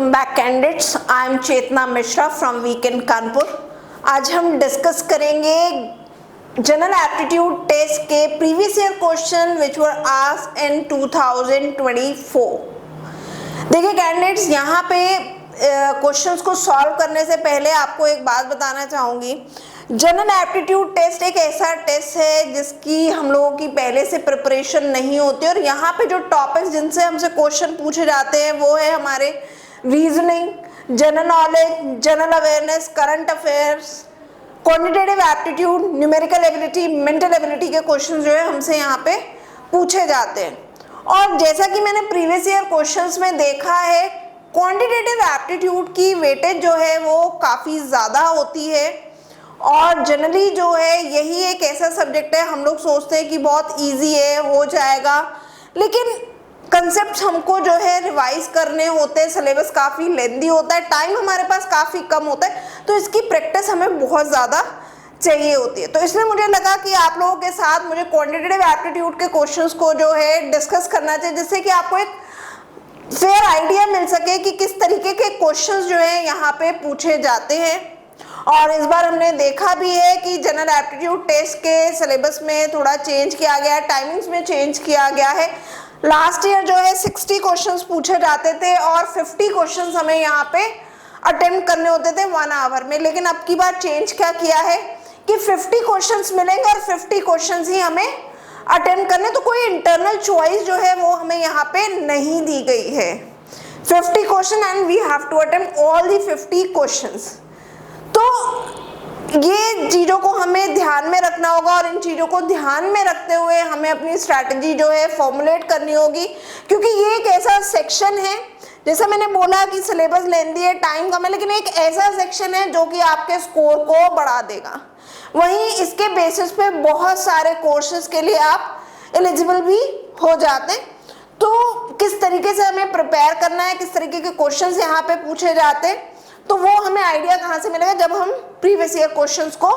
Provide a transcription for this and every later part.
Welcome back candidates, I am Chetna Mishra from weekend Kanpur. आज हम discuss करेंगे जनरल एप्टीट्यूड टेस्ट के previous year question which were asked in 2024। देखिए candidates, यहाँ पे क्वेश्चंस को सॉल्व करने से पहले आपको एक बात बताना चाहूँगी। जनरल एप्टीट्यूड टेस्ट एक ऐसा टेस्ट है जिसकी हम लोगों की पहले से प्रिपरेशन नहीं होती, और यहाँ पे जो टॉपिक्स जिनसे हमसे क्वेश्चन पूछे जाते हैं वो है हमारे reasoning, general knowledge, general awareness, current affairs, quantitative aptitude, numerical ability, mental ability के क्वेश्चन जो है हमसे यहाँ पे पूछे जाते हैं। और जैसा कि मैंने प्रीवियस ईयर क्वेश्चंस में देखा है, क्वांटिटेटिव एप्टीट्यूड की वेटेज जो है वो काफ़ी ज़्यादा होती है, और जनरली जो है यही एक ऐसा सब्जेक्ट है हम लोग सोचते हैं कि बहुत इजी है, हो जाएगा, लेकिन कंसेप्ट हमको जो है रिवाइज करने होते हैं, सिलेबस काफ़ी लेंदी होता है, टाइम हमारे पास काफ़ी कम होता है, तो इसकी प्रैक्टिस हमें बहुत ज़्यादा चाहिए होती है। तो इसलिए मुझे लगा कि आप लोगों के साथ मुझे क्वांटिटेटिव एप्टीट्यूड के क्वेश्चंस को जो है डिस्कस करना चाहिए, जिससे कि आपको एक फेयर आइडिया मिल सके कि किस तरीके के क्वेश्चंस जो है यहाँ पे पूछे जाते हैं। और इस बार हमने देखा भी है कि जनरल एप्टीट्यूड टेस्ट के सिलेबस में थोड़ा चेंज किया गया है, टाइमिंग्स में चेंज किया गया है। लास्ट ईयर जो है 60 क्वेश्चंस पूछे जाते थे और 50 क्वेश्चंस हमें यहाँ पे अटेम्प्ट करने होते थे 1 आवर में, लेकिन अब की बार चेंज क्या किया है कि 50 क्वेश्चंस मिलेंगे और 50 क्वेश्चंस ही हमें अटेम्प्ट करने, तो कोई इंटरनल चॉइस जो है वो हमें यहाँ पे नहीं दी गई है। 50 question and we have to attempt all the 50 questions. तो ये चीज़ों को हमें ध्यान में रखना होगा, और इन चीज़ों को ध्यान में रखते हुए हमें अपनी स्ट्रैटेजी जो है फॉर्मुलेट करनी होगी, क्योंकि ये एक ऐसा सेक्शन है, जैसा मैंने बोला कि सिलेबस लेंदी है, टाइम कम है, लेकिन एक ऐसा सेक्शन है जो कि आपके स्कोर को बढ़ा देगा। वहीं इसके बेसिस पे बहुत सारे कोर्सेज के लिए आप एलिजिबल भी हो जाते हैं। तो किस तरीके से हमें प्रिपेयर करना है, किस तरीके के क्वेश्चंस यहाँ पे पूछे जाते हैं, तो वो हमें आइडिया कहाँ से मिलेगा जब हम प्रीवियस ईयर क्वेश्चंस को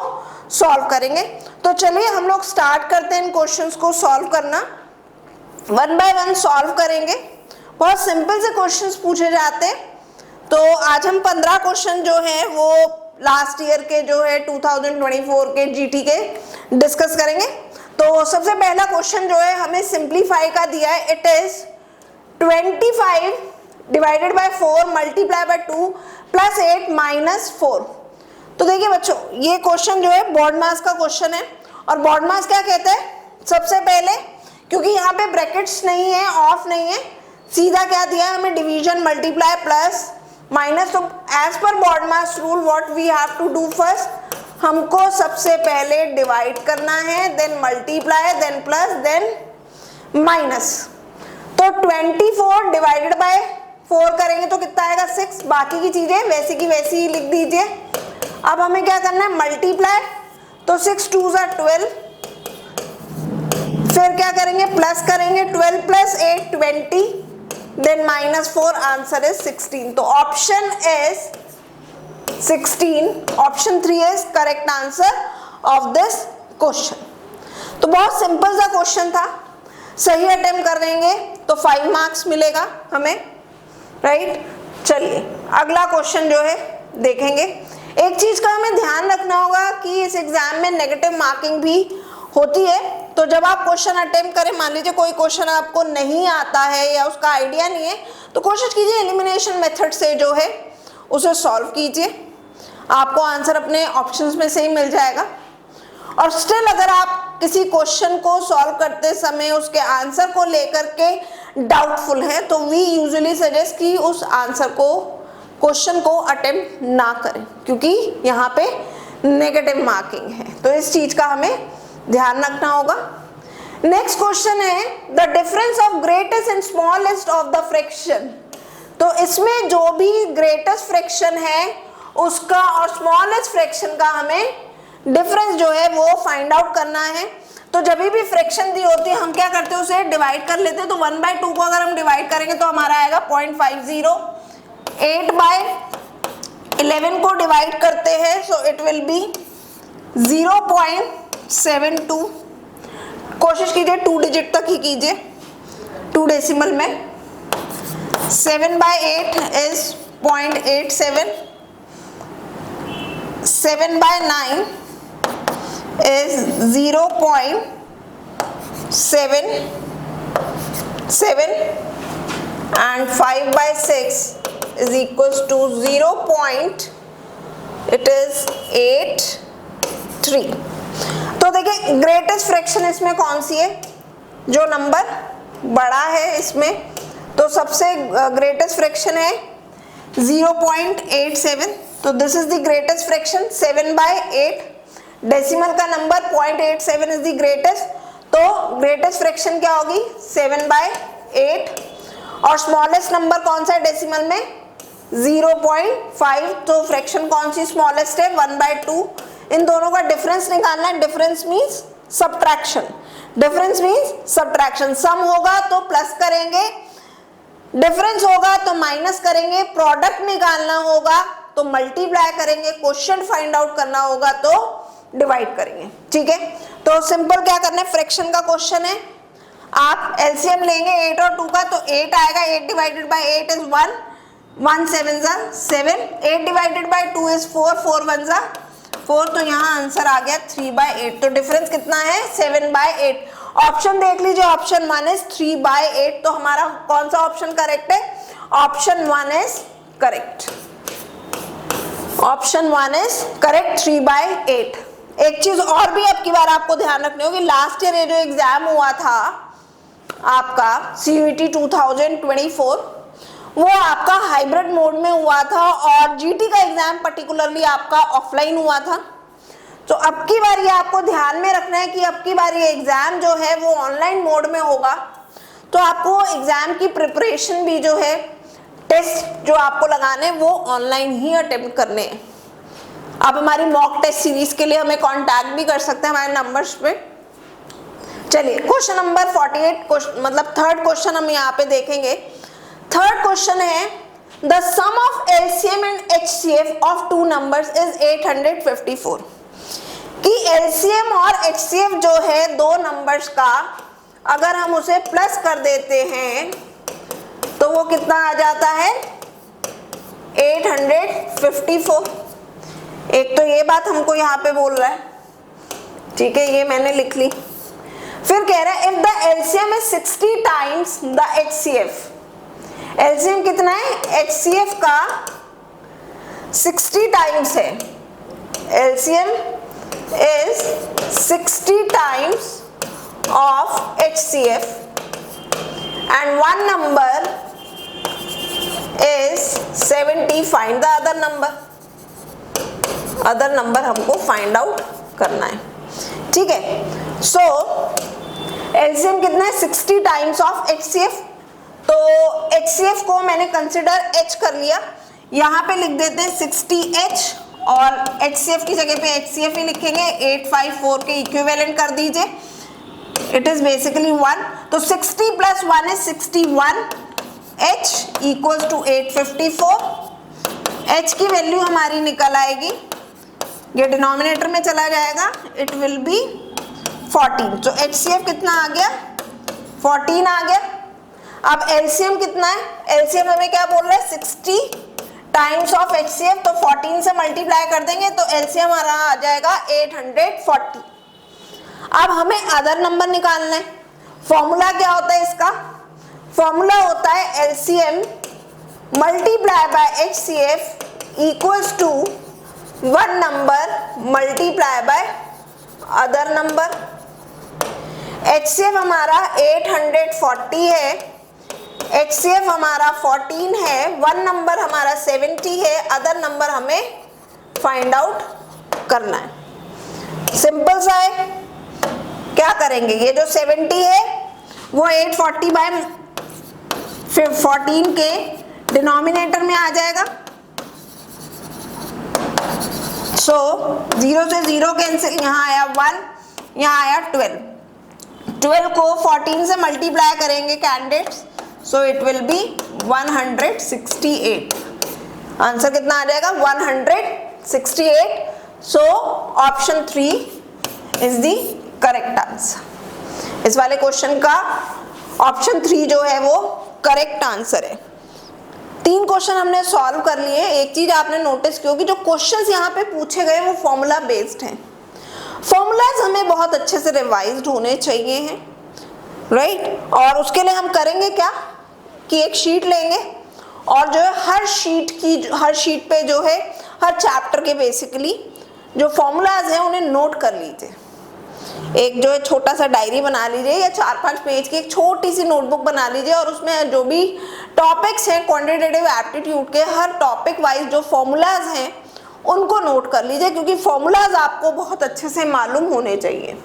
सॉल्व करेंगे। तो चलिए हम लोग स्टार्ट करते हैं इन क्वेश्चंस को सॉल्व करना। 1 बाय 1 सॉल्व करेंगे। बहुत सिंपल से क्वेश्चंस पूछे जाते हैं। तो आज हम 15 क्वेश्चन जो है वो लास्ट ईयर के जो है 2024 के जीटी के डिस्कस करेंगे। तो सबसे पहला क्वेश्चन जो है हमें सिंप्लीफाई का दिया है। It is 25 divided by 4 multiply by 2 plus 8 minus 4। तो देखिए बच्चों, ये क्वेश्चन जो है बॉड मास का क्वेश्चन है, और बॉड मास क्या कहते हैं, सबसे पहले क्योंकि यहाँ पे ब्रैकेट्स नहीं है, ऑफ नहीं है, सीधा क्या दिया है हमें, डिवीजन मल्टीप्लाई प्लस माइनस। तो as per BODMAS rule what we have to do first, हमको सबसे पहले डिवाइड करना है, then multiply, then plus, then minus. तो 24 डिवाइडेड बाय 4 करेंगे तो कितना आएगा 6। बाकी की चीजें वैसी की वैसी ही लिख दीजिए। अब हमें क्या करना है, मल्टीप्लाई, तो 6 2 are 12, फिर क्या करेंगे, प्लस करेंगे, 12 plus 8 20, then minus 4, answer is 16। तो option is 16, option 3 is correct answer of this question. तो बहुत सिंपल सा क्वेश्चन था, सही अटेम्प्ट कर देंगे तो 5 मार्क्स मिलेगा हमें, राइट। चलिए अगला क्वेश्चन जो है देखेंगे। एक चीज का हमें ध्यान रखना होगा कि इस एग्जाम में नेगेटिव मार्किंग भी होती है। तो जब आप क्वेश्चन अटेम्प्ट करें, मान लीजिए कोई क्वेश्चन आपको नहीं आता है या उसका आइडिया नहीं है, तो कोशिश कीजिए एलिमिनेशन मेथड से जो है उसे सॉल्व कीजिए, आपको आंसर अपने ऑप्शंस में से ही मिल जाएगा। और स्टिल अगर आप किसी क्वेश्चन को सॉल्व करते समय उसके आंसर को लेकर के डाउटफुल है, तो वी यूजुअली सजेस्ट कि उस आंसर को, क्वेश्चन को अटेम्प्ट ना करें, क्योंकि यहाँ पे नेगेटिव मार्किंग है। तो इस चीज का हमें ध्यान रखना होगा। नेक्स्ट क्वेश्चन है the difference of greatest and smallest of the fraction. तो इसमें जो भी ग्रेटेस्ट फ्रैक्शन है उसका और स्मॉलेस्ट फ्रैक्शन का हमें डिफरेंस जो है वो फाइंड आउट करना है। तो जब भी फ्रैक्शन दी होती है हम क्या करते हैं, उसे डिवाइड कर लेते हैं। तो 1 बाय 2 को अगर हम डिवाइड करेंगे तो हमारा आएगा 0.50। 8 बाय 11 को डिवाइड करते हैं सो इट विल बी 0.72। कोशिश कीजिए 2 डिजिट तक ही कीजिए, 2 डेसिमल में। 7 by 8 is 0.87, 7 by 9 is 0.77 and 5 by 6 is equals to 0.83। तो देखिए ग्रेटेस्ट फ्रैक्शन इसमें कौन सी है, जो नंबर बड़ा है इसमें, तो सबसे ग्रेटेस्ट फ्रैक्शन है 0.87, तो this is the greatest fraction 7 by 8, decimal का नंबर 0.87 इज द ग्रेटेस्ट, तो ग्रेटेस्ट फ्रैक्शन क्या होगी 7 by 8, और स्मॉलेस्ट नंबर कौन सा है डेसिमल में 0.5, तो फ्रैक्शन कौन सी स्मॉलेस्ट है 1/2। इन दोनों का डिफरेंस निकालना है, difference means subtraction, difference means subtraction, sum होगा तो प्लस करेंगे, डिफरेंस होगा तो माइनस करेंगे, प्रोडक्ट निकालना होगा तो मल्टीप्लाई करेंगे, क्वोशिएंट फाइंड आउट करना होगा तो डिवाइड करेंगे। ठीक है, तो सिंपल क्या करना है, फ्रैक्शन का क्वेश्चन है, आप एलसीएम लेंगे 8 और 2 का, तो 8 आएगा, 8 डिवाइडेड बाय 8 इज 1, 1 7 जा 7, 8 डिवाइडेड बाय 2 इज 4, 4 1 जा 4, तो यहाँ आंसर आ गया 3 by 8। तो डिफरेंस कितना है 7 by 8। ऑप्शन देख लीजिए, ऑप्शन 1 इज 3 by 8, तो हमारा कौन सा ऑप्शन करेक्ट है, option 1 is correct, option 1 is correct 3 by 8। एक चीज और भी अब की बार आपको ध्यान रखनी होगी, लास्ट ईयर ये जो एग्जाम हुआ था आपका CUET 2024, वो आपका हाइब्रिड मोड में हुआ था, और जीटी का एग्जाम पर्टिकुलरली आपका ऑफलाइन हुआ था। तो अब की बार ये आपको ध्यान में रखना है कि अब की बार ये एग्जाम जो है वो ऑनलाइन मोड में होगा, तो आपको एग्जाम की प्रिपरेशन भी जो है, टेस्ट जो आपको लगाने वो ऑनलाइन ही अटेम्प्ट करने हैं। आप हमारी मॉक टेस्ट सीरीज के लिए हमें कांटेक्ट भी कर सकते हैं हमारे नंबर्स पे। चलिए क्वेश्चन नंबर 48, मतलब थर्ड क्वेश्चन हम यहाँ पे देखेंगे। थर्ड क्वेश्चन है, the sum of LCM and HCF of two numbers is 854, कि एलसीएम और एचसीएफ जो है दो नंबर्स का अगर हम उसे प्लस कर देते हैं तो वो कितना आ जाता है 854। एक तो ये बात हमको यहाँ पे बोल रहा है, ठीक है, ये मैंने लिख ली। फिर कह रहा है if the LCM is 60 times the HCF, LCM कितना है एचसीएफ का 60 टाइम्स है, LCM is 60 times of HCF and one number is 70, find the other number, other number हमको find out करना है, ठीक है। so LCM कितना है 60 times of HCF, तो HCF को मैंने consider H कर लिया, यहाँ पे लिख देते हैं 60H और HCF की जगह पे HCF ही लिखेंगे, 854 के इक्विवेलेंट कर दीजिए, इट इज बेसिकली 1, तो 60 plus 1 is 61, H equals to 854, H की वैल्यू हमारी निकल आएगी, ये डिनोमिनेटर में चला जाएगा, इट विल बी 14, तो HCF कितना आ गया 14 आ गया। अब LCM कितना है, LCM हमें क्या बोल रहा है 60 टाइम्स ऑफ HCF, तो 14 से मल्टीप्लाई कर देंगे तो LCM हमारा आ जाएगा 840। अब हमें अदर नंबर निकालना है, फॉर्मूला क्या होता है इसका, फॉर्मूला होता है LCM multiply by HCF equals to one number multiply by other number. HCF हमारा 840 है, HCF हमारा 14 है, वन नंबर हमारा 70 है, अदर नंबर हमें फाइंड आउट करना है। सिंपल सा है, क्या करेंगे, ये जो 70 है वो 840 बाय 14 के डिनोमिनेटर में आ जाएगा, सो 0 से 0 कैंसिल, यहाँ आया 1, यहाँ आया 12, 12 को 14 से मल्टीप्लाई करेंगे candidates, so it will B 168, answer कितना आ जाएगा 168, so option 3 is the correct answer. इस वाले क्वेश्चन का ऑप्शन 3 जो है वो करेक्ट आंसर है। 3 क्वेश्चन हमने सॉल्व कर लिए। एक चीज आपने नोटिस की होगी, जो क्वेश्चंस यहाँ पे पूछे गए वो फॉर्मूला बेस्ड हैं। फॉर्मूलाज हमें बहुत अच्छे से रिवाइज्ड होने चाहिए हैं, राइट। और उसके लिए हम करेंगे क्या कि एक शीट लेंगे और जो है हर शीट पे जो है हर चैप्टर के बेसिकली जो फॉर्मूलाज हैं उन्हें नोट कर लीजिए। एक जो है छोटा सा डायरी बना लीजिए या 4-5 पेज की एक छोटी सी नोटबुक बना लीजिए और उसमें जो भी टॉपिक्स हैं क्वांटिटेटिव एप्टीट्यूड के, हर टॉपिक वाइज जो फॉर्मूलाज हैं उनको नोट कर लीजिए, क्योंकि फॉर्मूलाज आपको बहुत अच्छे से मालूम होने चाहिए।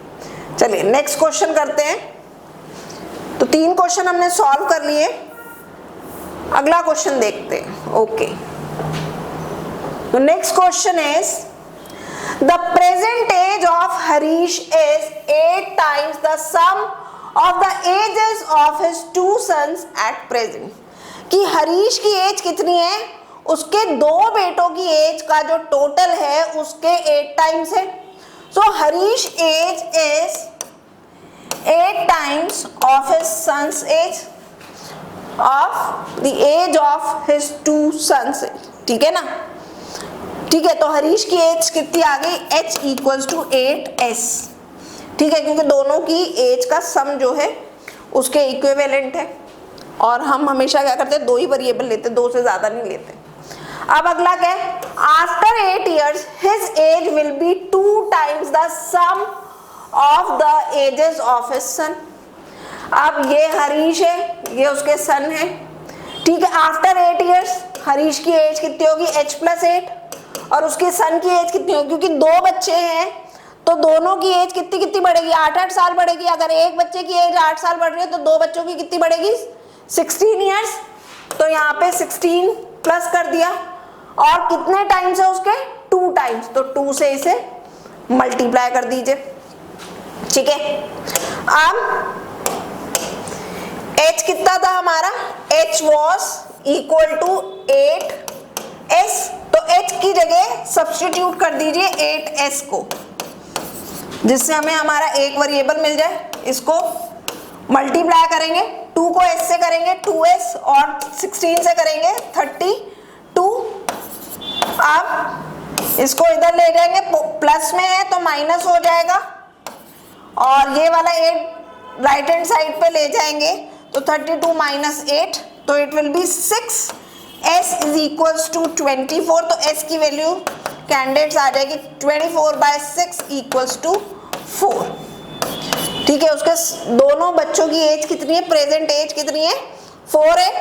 चलिए नेक्स्ट क्वेश्चन करते हैं। तो 3 क्वेश्चन हमने सॉल्व कर लिए, अगला क्वेश्चन देखते हैं। ओके, तो next question is the present age of Harish is 8 times the sum of the ages of his 2 sons at present। कि हरीश की एज कितनी है, उसके 2 बेटों की एज का जो टोटल है उसके 8 टाइम्स है। So Harish age is 8 times of his sons age of the age of his 2 sons. ठीक है ना, ठीक है। तो हरीश की एज कितनी आ गई, h इक्वल्स टू 8s। ठीक है, क्योंकि दोनों की एज का सम जो है उसके इक्विवेलेंट है और हम हमेशा क्या करते हैं 2 ही वेरिएबल लेते हैं, 2 से ज्यादा नहीं लेते। अब अगला क्या है, after 8 years his age will be 2 times the sum of the ages of his son. अब ये हरीश है, ये उसके सन है। ठीक है, आफ्टर 8 years हरीश की एज कितनी होगी, h + 8 और उसके सन की एज कितनी होगी, क्योंकि 2 बच्चे हैं तो दोनों की एज कितनी बढ़ेगी, 8-8 साल बढ़ेगी। अगर एक बच्चे की एज 8 साल बढ़ रही है तो 2 बच्चों की कितनी बढ़ेगी, 16 years। तो यहाँ पे 16 प्लस कर दिया और कितने टाइम्स है उसके, 2 टाइम्स, तो 2 से इसे मल्टीप्लाई कर दीजिए। ठीक है, अब h कितना था हमारा, h was equal to 8s, तो h की जगह सब्स्टिट्यूट कर दीजिए 8s को, जिससे हमें हमारा एक वेरिएबल मिल जाए। इसको मल्टीप्लाई करेंगे, 2 को s से करेंगे 2s और 16 से करेंगे 32। अब इसको इधर ले जाएंगे, प्लस में है तो माइनस हो जाएगा और ये वाला 8 राइट हैंड साइड पे ले जाएंगे तो 32 - 8, तो it will be 6। s is equals to 24, तो s की वैल्यू कैंडिडेट्स आ जाएगी 24/6 इक्वल्स टू 4। ठीक है, उसके दोनों बच्चों की एज कितनी है, प्रेजेंट एज कितनी है, 4 है।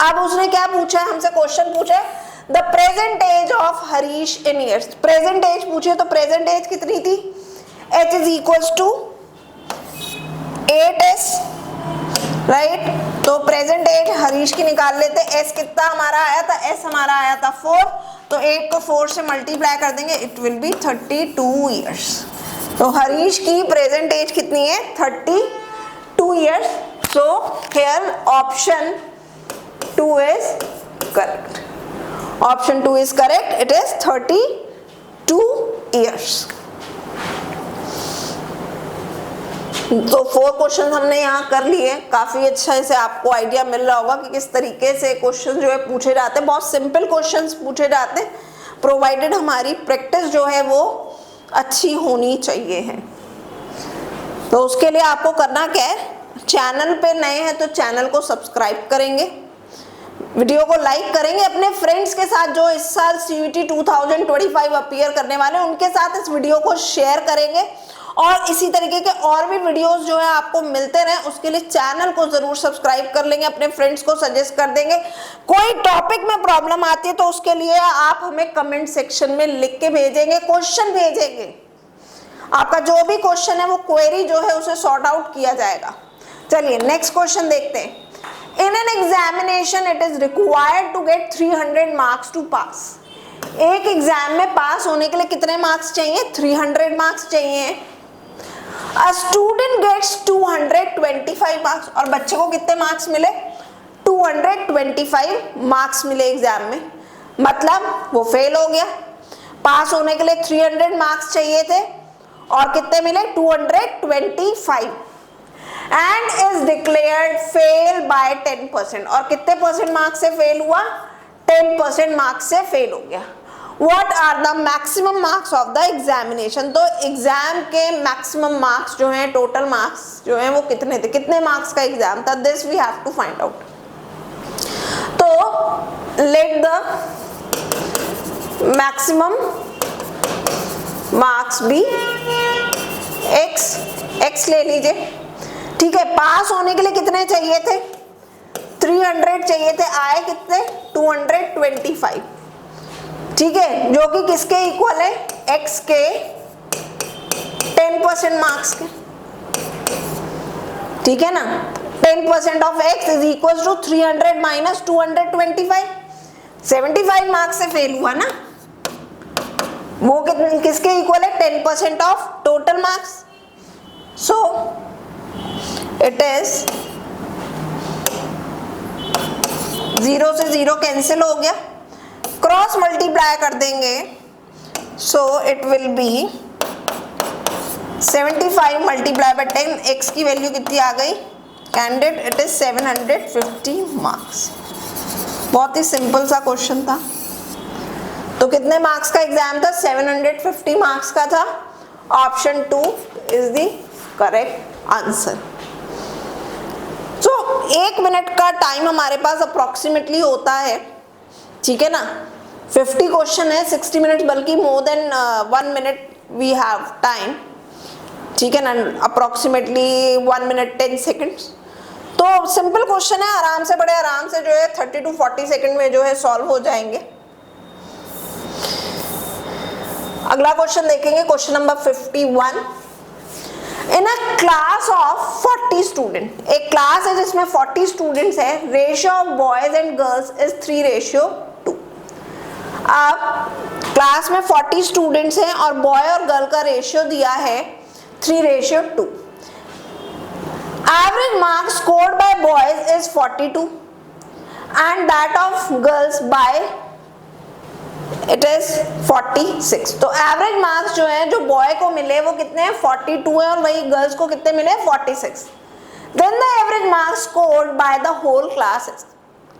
अब उसने क्या पूछा है हमसे, क्वेश्चन पूछा है the present age of Harish in years. Present age पूछे तो प्रेजेंट एज कितनी थी, h is equals to 8s, right. तो प्रेजेंट एज हरीश की निकाल लेते, s कितना हमारा आया था, s हमारा आया था 4, तो 8 को 4 से मल्टीप्लाई कर देंगे, इट विल बी 32 ईयर्स। तो हरीश की प्रेजेंट एज कितनी है, 32 years. So here option 2 is correct, option 2 is correct, it is 32 years. तो 4 क्वेश्चन हमने यहाँ कर लिए। काफी अच्छा इसे आपको आइडिया मिल रहा होगा कि किस तरीके से क्वेश्चन जो है पूछे जाते हैं। बहुत सिंपल क्वेश्चंस पूछे जाते हैं, प्रोवाइडेड हमारी प्रैक्टिस जो है वो अच्छी होनी चाहिए है। तो उसके लिए आपको करना क्या है, चैनल पे नए हैं तो चैनल को सब्सक्राइब करेंगे, वीडियो को लाइक करेंगे, अपने फ्रेंड्स के साथ जो इस साल CUET 2025 अपीयर करने वाले हैं उनके साथ इस वीडियो को शेयर करेंगे और इसी तरीके के और भी वीडियोस जो है आपको मिलते रहे, उसके लिए चैनल को जरूर सब्सक्राइब कर लेंगे, अपने फ्रेंड्स को सजेस्ट कर देंगे। कोई टॉपिक में प्रॉब्लम आती है तो उसके लिए आप हमें कमेंट सेक्शन में लिख के भेजेंगे, क्वेश्चन भेजेंगे, आपका जो भी क्वेश्चन है वो क्वेरी जो है उसे सॉर्ट आउट किया जाएगा। चलिए नेक्स्ट क्वेश्चन देखते हैं। In an examination it is required to get 300 marks to pass. एक एग्जाम में पास होने के लिए कितने मार्क्स चाहिए, 300 मार्क्स चाहिए। A student gets 225 मार्क्स, और बच्चे को कितने मार्क्स मिले, 225 मार्क्स मिले एग्जाम में, मतलब वो फेल हो गया। पास होने के लिए 300 मार्क्स चाहिए थे और कितने मिले, 225, and is declared fail by 10%। और कितने परसेंट मार्क्स से फेल हुआ, 10% मार्क्स से फेल हो गया। What are the maximum marks of the examination? तो एग्जाम के मैक्सिमम मार्क्स जो हैं, टोटल मार्क्स जो हैं वो कितने थे, कितने मार्क्स का एग्जाम था, this we have to find out. तो let the maximum marks be x ले लीजिए, ठीक है। पास होने के लिए कितने चाहिए थे, 300 चाहिए थे, आए कितने 225, ठीक है, जो कि किसके इक्वल है, x के 10% मार्क्स के, ठीक है ना। 10% of x is equal to 300 minus 225, 75 marks से फेल हुआ ना, वो किसके इक्वल है, 10% of total marks. So it is 0 से 0 कैंसिल हो गया, क्रॉस मल्टीप्लाई कर देंगे, सो it will B 75 multiply by 10, x की वैल्यू कितनी आ गई कैंडिडेट, इट इज 750 मार्क्स। बहुत ही सिंपल सा क्वेश्चन था। तो कितने मार्क्स का एग्जाम था, 750 मार्क्स का था। Option 2 is the correct answer. So 1 minute का टाइम हमारे पास अप्रोक्सीमेटली होता है, ठीक है ना। 50 क्वेश्चन है, 60 मिनट्स, बल्कि more than 1 minute we have time, ठीक है ना, अप्रोक्सीमेटली 1 मिनट 10 सेकेंड्स। तो सिंपल क्वेश्चन है, आराम से, बड़े आराम से जो है 30 to 40 सेकेंड में जो है सॉल्व हो जाएंगे। अगला क्वेश्चन देखेंगे, question number 51। In a class of 40 student, एक क्लास है जिसमें 40 स्टूडेंट्स है, ratio of boys and girls is 3:2। अब क्लास में 40 स्टूडेंट्स हैं और बॉय और गर्ल का रेशियो दिया है 3:2। Average marks scored by boys is 42 and that of girls by it is 46। तो एवरेज मार्क्स जो है, जो बॉय को मिले वो कितने हैं, 42 है, और वही गर्ल्स को कितने मिले, 46। Then the average marks scored by the whole class,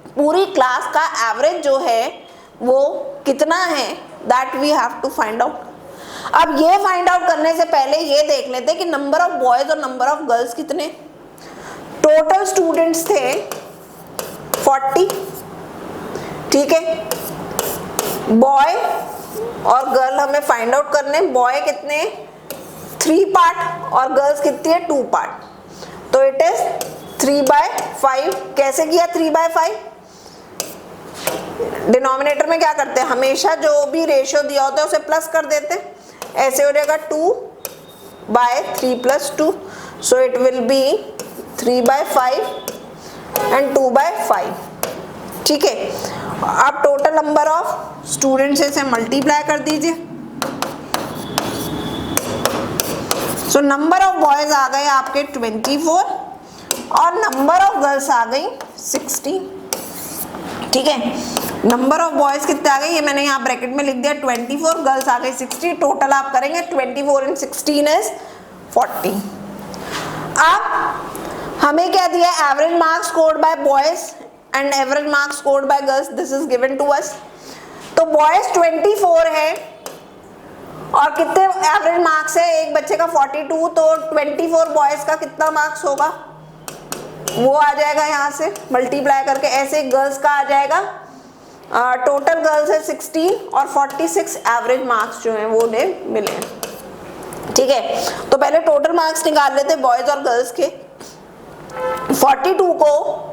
पूरी क्लास का एवरेज जो है वो कितना है, that we have to find out. अब ये फाइंड आउट करने से पहले ये देख लेते हैं कि नंबर ऑफ बॉयज और नंबर ऑफ गर्ल्स कितने। टोटल स्टूडेंट्स थे 40, ठीक है। बॉय और गर्ल हमें फाइंड आउट करने, बॉय कितने 3 पार्ट और गर्ल्स कितनी है 2 पार्ट। तो इट इज 3/5। कैसे किया 3/5, डिनोमिनेटर में क्या करते हैं, हमेशा जो भी रेशियो दिया होता है उसे प्लस कर देते हैं, ऐसे हो जाएगा 2/3 + 2, सो इट विल बी 3/5 एंड 2/5, ठीक है। आप टोटल नंबर ऑफ स्टूडेंट्स से मल्टीप्लाई कर दीजिए, सो नंबर ऑफ बॉयज आ गए आपके 24 और नंबर ऑफ गर्ल्स आ गई 16, ठीक है। नंबर ऑफ बॉयज कितने आ गए, ये मैंने यहाँ ब्रैकेट में लिख दिया 24, गर्ल्स आ गई 60, टोटल आप करेंगे 24 and 16 is 40। अब हमें क्या दिया, average marks scored by boys and average marks scored by girls, this is given to us. तो बॉयज 24 है और कितने एवरेज मार्क्स है, एक बच्चे का 42, तो 24 बॉयज का कितना मार्क्स होगा, वो आ जाएगा यहाँ से मल्टीप्लाई करके। ऐसे गर्ल्स का आ जाएगा, टोटल गर्ल्स है 16 और 46 एवरेज मार्क्स जो हैं वो उन्हें मिले, ठीक है। तो पहले टोटल मार्क्स निकाल लेते बॉयज और गर्ल्स के। 42 को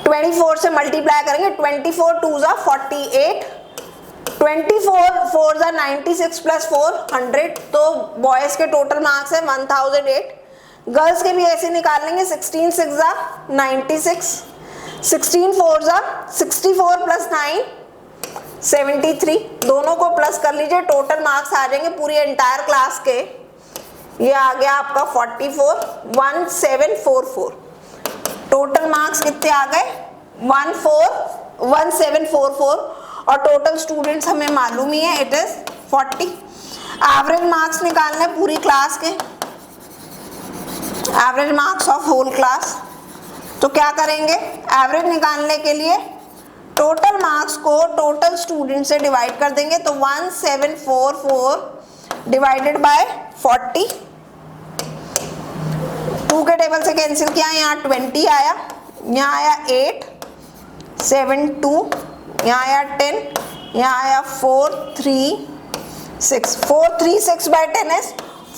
24 से मल्टीप्लाई करेंगे, 24 2s are 48, 24 4s are 96 + 4 100, तो बॉयज के टोटल मार्क्स है 1008। गर्ल्स के भी ऐसे निकाल लेंगे, 16 6s are 96, 16 4s are 64 + 9 73, दोनों को प्लस कर लीजिए, टोटल मार्क्स आ जाएंगे पूरी एंटायर क्लास के, ये आ गया आपका 44 1744। टोटल मार्क्स कितने आ गए 1744 और टोटल स्टूडेंट्स हमें मालूम ही है इट इज 40। एवरेज मार्क्स निकालने पूरी क्लास के, average marks of whole class. तो क्या करेंगे, एवरेज निकालने के लिए टोटल मार्क्स को टोटल स्टूडेंट से डिवाइड कर देंगे तो 1744 डिवाइडेड बाय 40, 2 के टेबल से कैंसिल किया, यहाँ 20 आया, यहाँ आया 8, 7 2, यहाँ आया 10, यहाँ आया 4 3 6, 436 बाय 10 is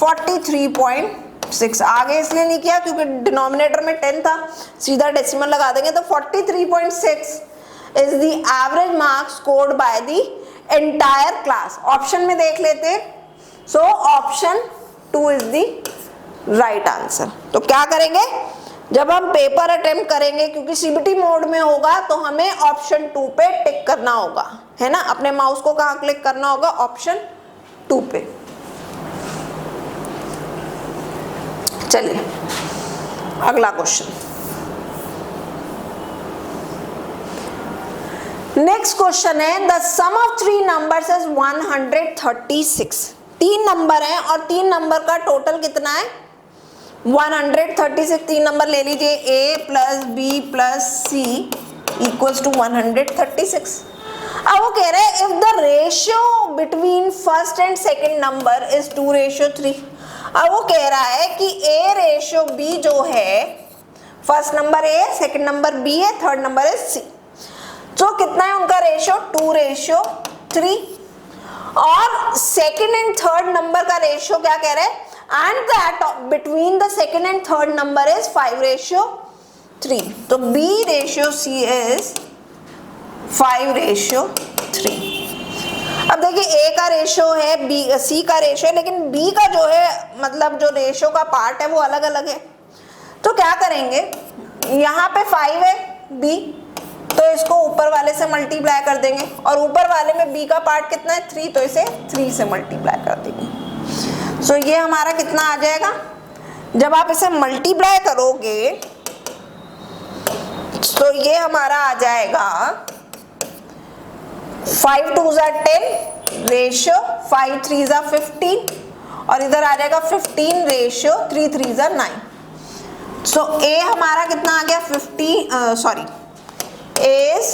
43.6। आगे इसलिए नहीं किया क्योंकि डिनोमिनेटर में 10 था, सीधा डेसिमल लगा देंगे तो 43.6 is the average marks scored by the entire class। Option में देख लेते, so option 2 is the right answer। तो क्या करेंगे, जब हम पेपर अटेम्प्ट करेंगे क्योंकि सीबीटी मोड में होगा तो हमें ऑप्शन 2 पे टिक करना होगा, है ना। अपने माउस को कहाँ क्लिक करना होगा, ऑप्शन 2 पे। चलिए अगला क्वेश्चन। नेक्स्ट क्वेश्चन है the sum of 3 numbers is 136। 3 number हैं और 3 नंबर का टोटल कितना है 136। 3 नंबर ले लीजिए, a plus B plus C equals to 136। अब वो कह रहे हैं if the ratio between first and second number is 2:3। अब वो कह रहा है कि a रेशियो b जो है, फर्स्ट नंबर a है, सेकंड नंबर b है, थर्ड नंबर है c, तो कितना है उनका रेशियो 2:3। और सेकंड एंड थर्ड नंबर का रेशियो क्या कह रहे हैं, and that between the second and third number is 5:3। तो b रेशियो c इज 5:3। अब देखिए a का रेशियो है, b c का रेशियो है, लेकिन b का जो है मतलब जो रेशियो का पार्ट है वो अलग अलग है। तो क्या करेंगे, यहाँ पे 5 है b, तो इसको ऊपर वाले से मल्टीप्लाई कर देंगे, और ऊपर वाले में b का पार्ट कितना है 3, तो इसे 3 से मल्टीप्लाई कर देंगे। सो ये हमारा कितना आ जाएगा, जब आप इसे मल्टीप्लाई करोगे तो ये हमारा आ जाएगा 5 2 ज़ा 10 रेशियो 5 3 ज़ा 15, और इधर आ जाएगा 15 रेशियो 3 3 ज़ा 9। सो a हमारा कितना आ गया 50, a is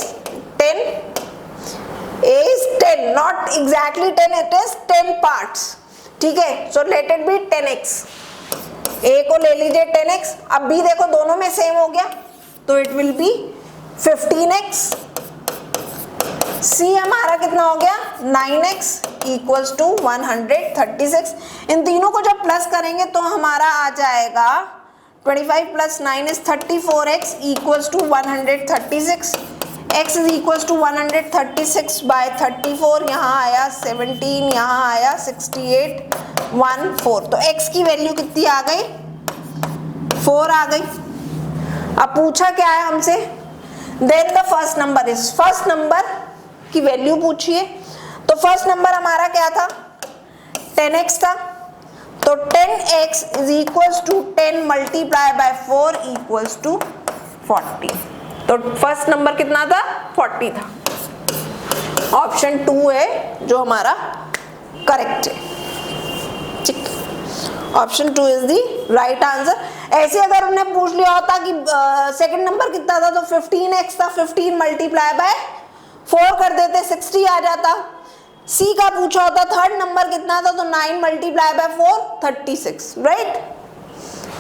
10, a is 10, not exactly 10, it is 10 parts, ठीक है। So let it be 10x, a को ले लीजिए 10x, अब b देखो दोनों में सेम हो गया तो it will B 15x, c हमारा कितना हो गया 9x इक्वल्स टू 136। इन तीनों को जब प्लस करेंगे तो हमारा आ जाएगा 25 plus 9 is 34x equals to 136। x is equals to 136 by 34, यहाँ आया 17, यहाँ आया 68 1 4। तो x की वैल्यू कितनी आ गई 4 आ गई। अब पूछा क्या है हमसे, then the first number is, first number की वैल्यू पूछिए। तो फर्स्ट नंबर हमारा क्या था 10x था, तो 10x is equals to 10 multiply by 4 equals to 40। तो फर्स्ट नंबर कितना था 40 था। ऑप्शन 2 है जो हमारा करेक्ट है, ठीक। Option 2 is the right answer. ऐसे अगर उन्हें पूछ लिया होता कि सेकंड नंबर कितना था तो 15x था, 15 मल्टीप्लाई बाय 4 कर देते 60 आ जाता। सी का पूछा होता थर्ड नंबर कितना था तो 9 मल्टीप्लाई बाय 4 36, राइट।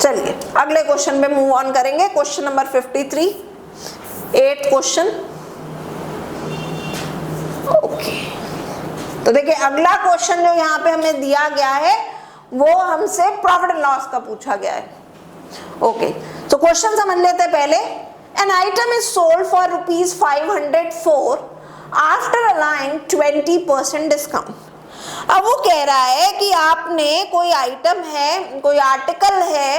चलिए अगले क्वेश्चन पे मूव ऑन करेंगे। Question number 53, 8th question. Okay, तो देखिए अगला क्वेश्चन जो यहाँ पे हमें दिया गया है वो हमसे प्रॉफिट एंड लॉस का पूछा गया है। ओके, तो क्वेश्चन समझ लेते हैं पहले। An item is sold for ₹504 after allowing 20% discount. अब वो कह रहा है कि आपने कोई आइटम है, कोई आर्टिकल है,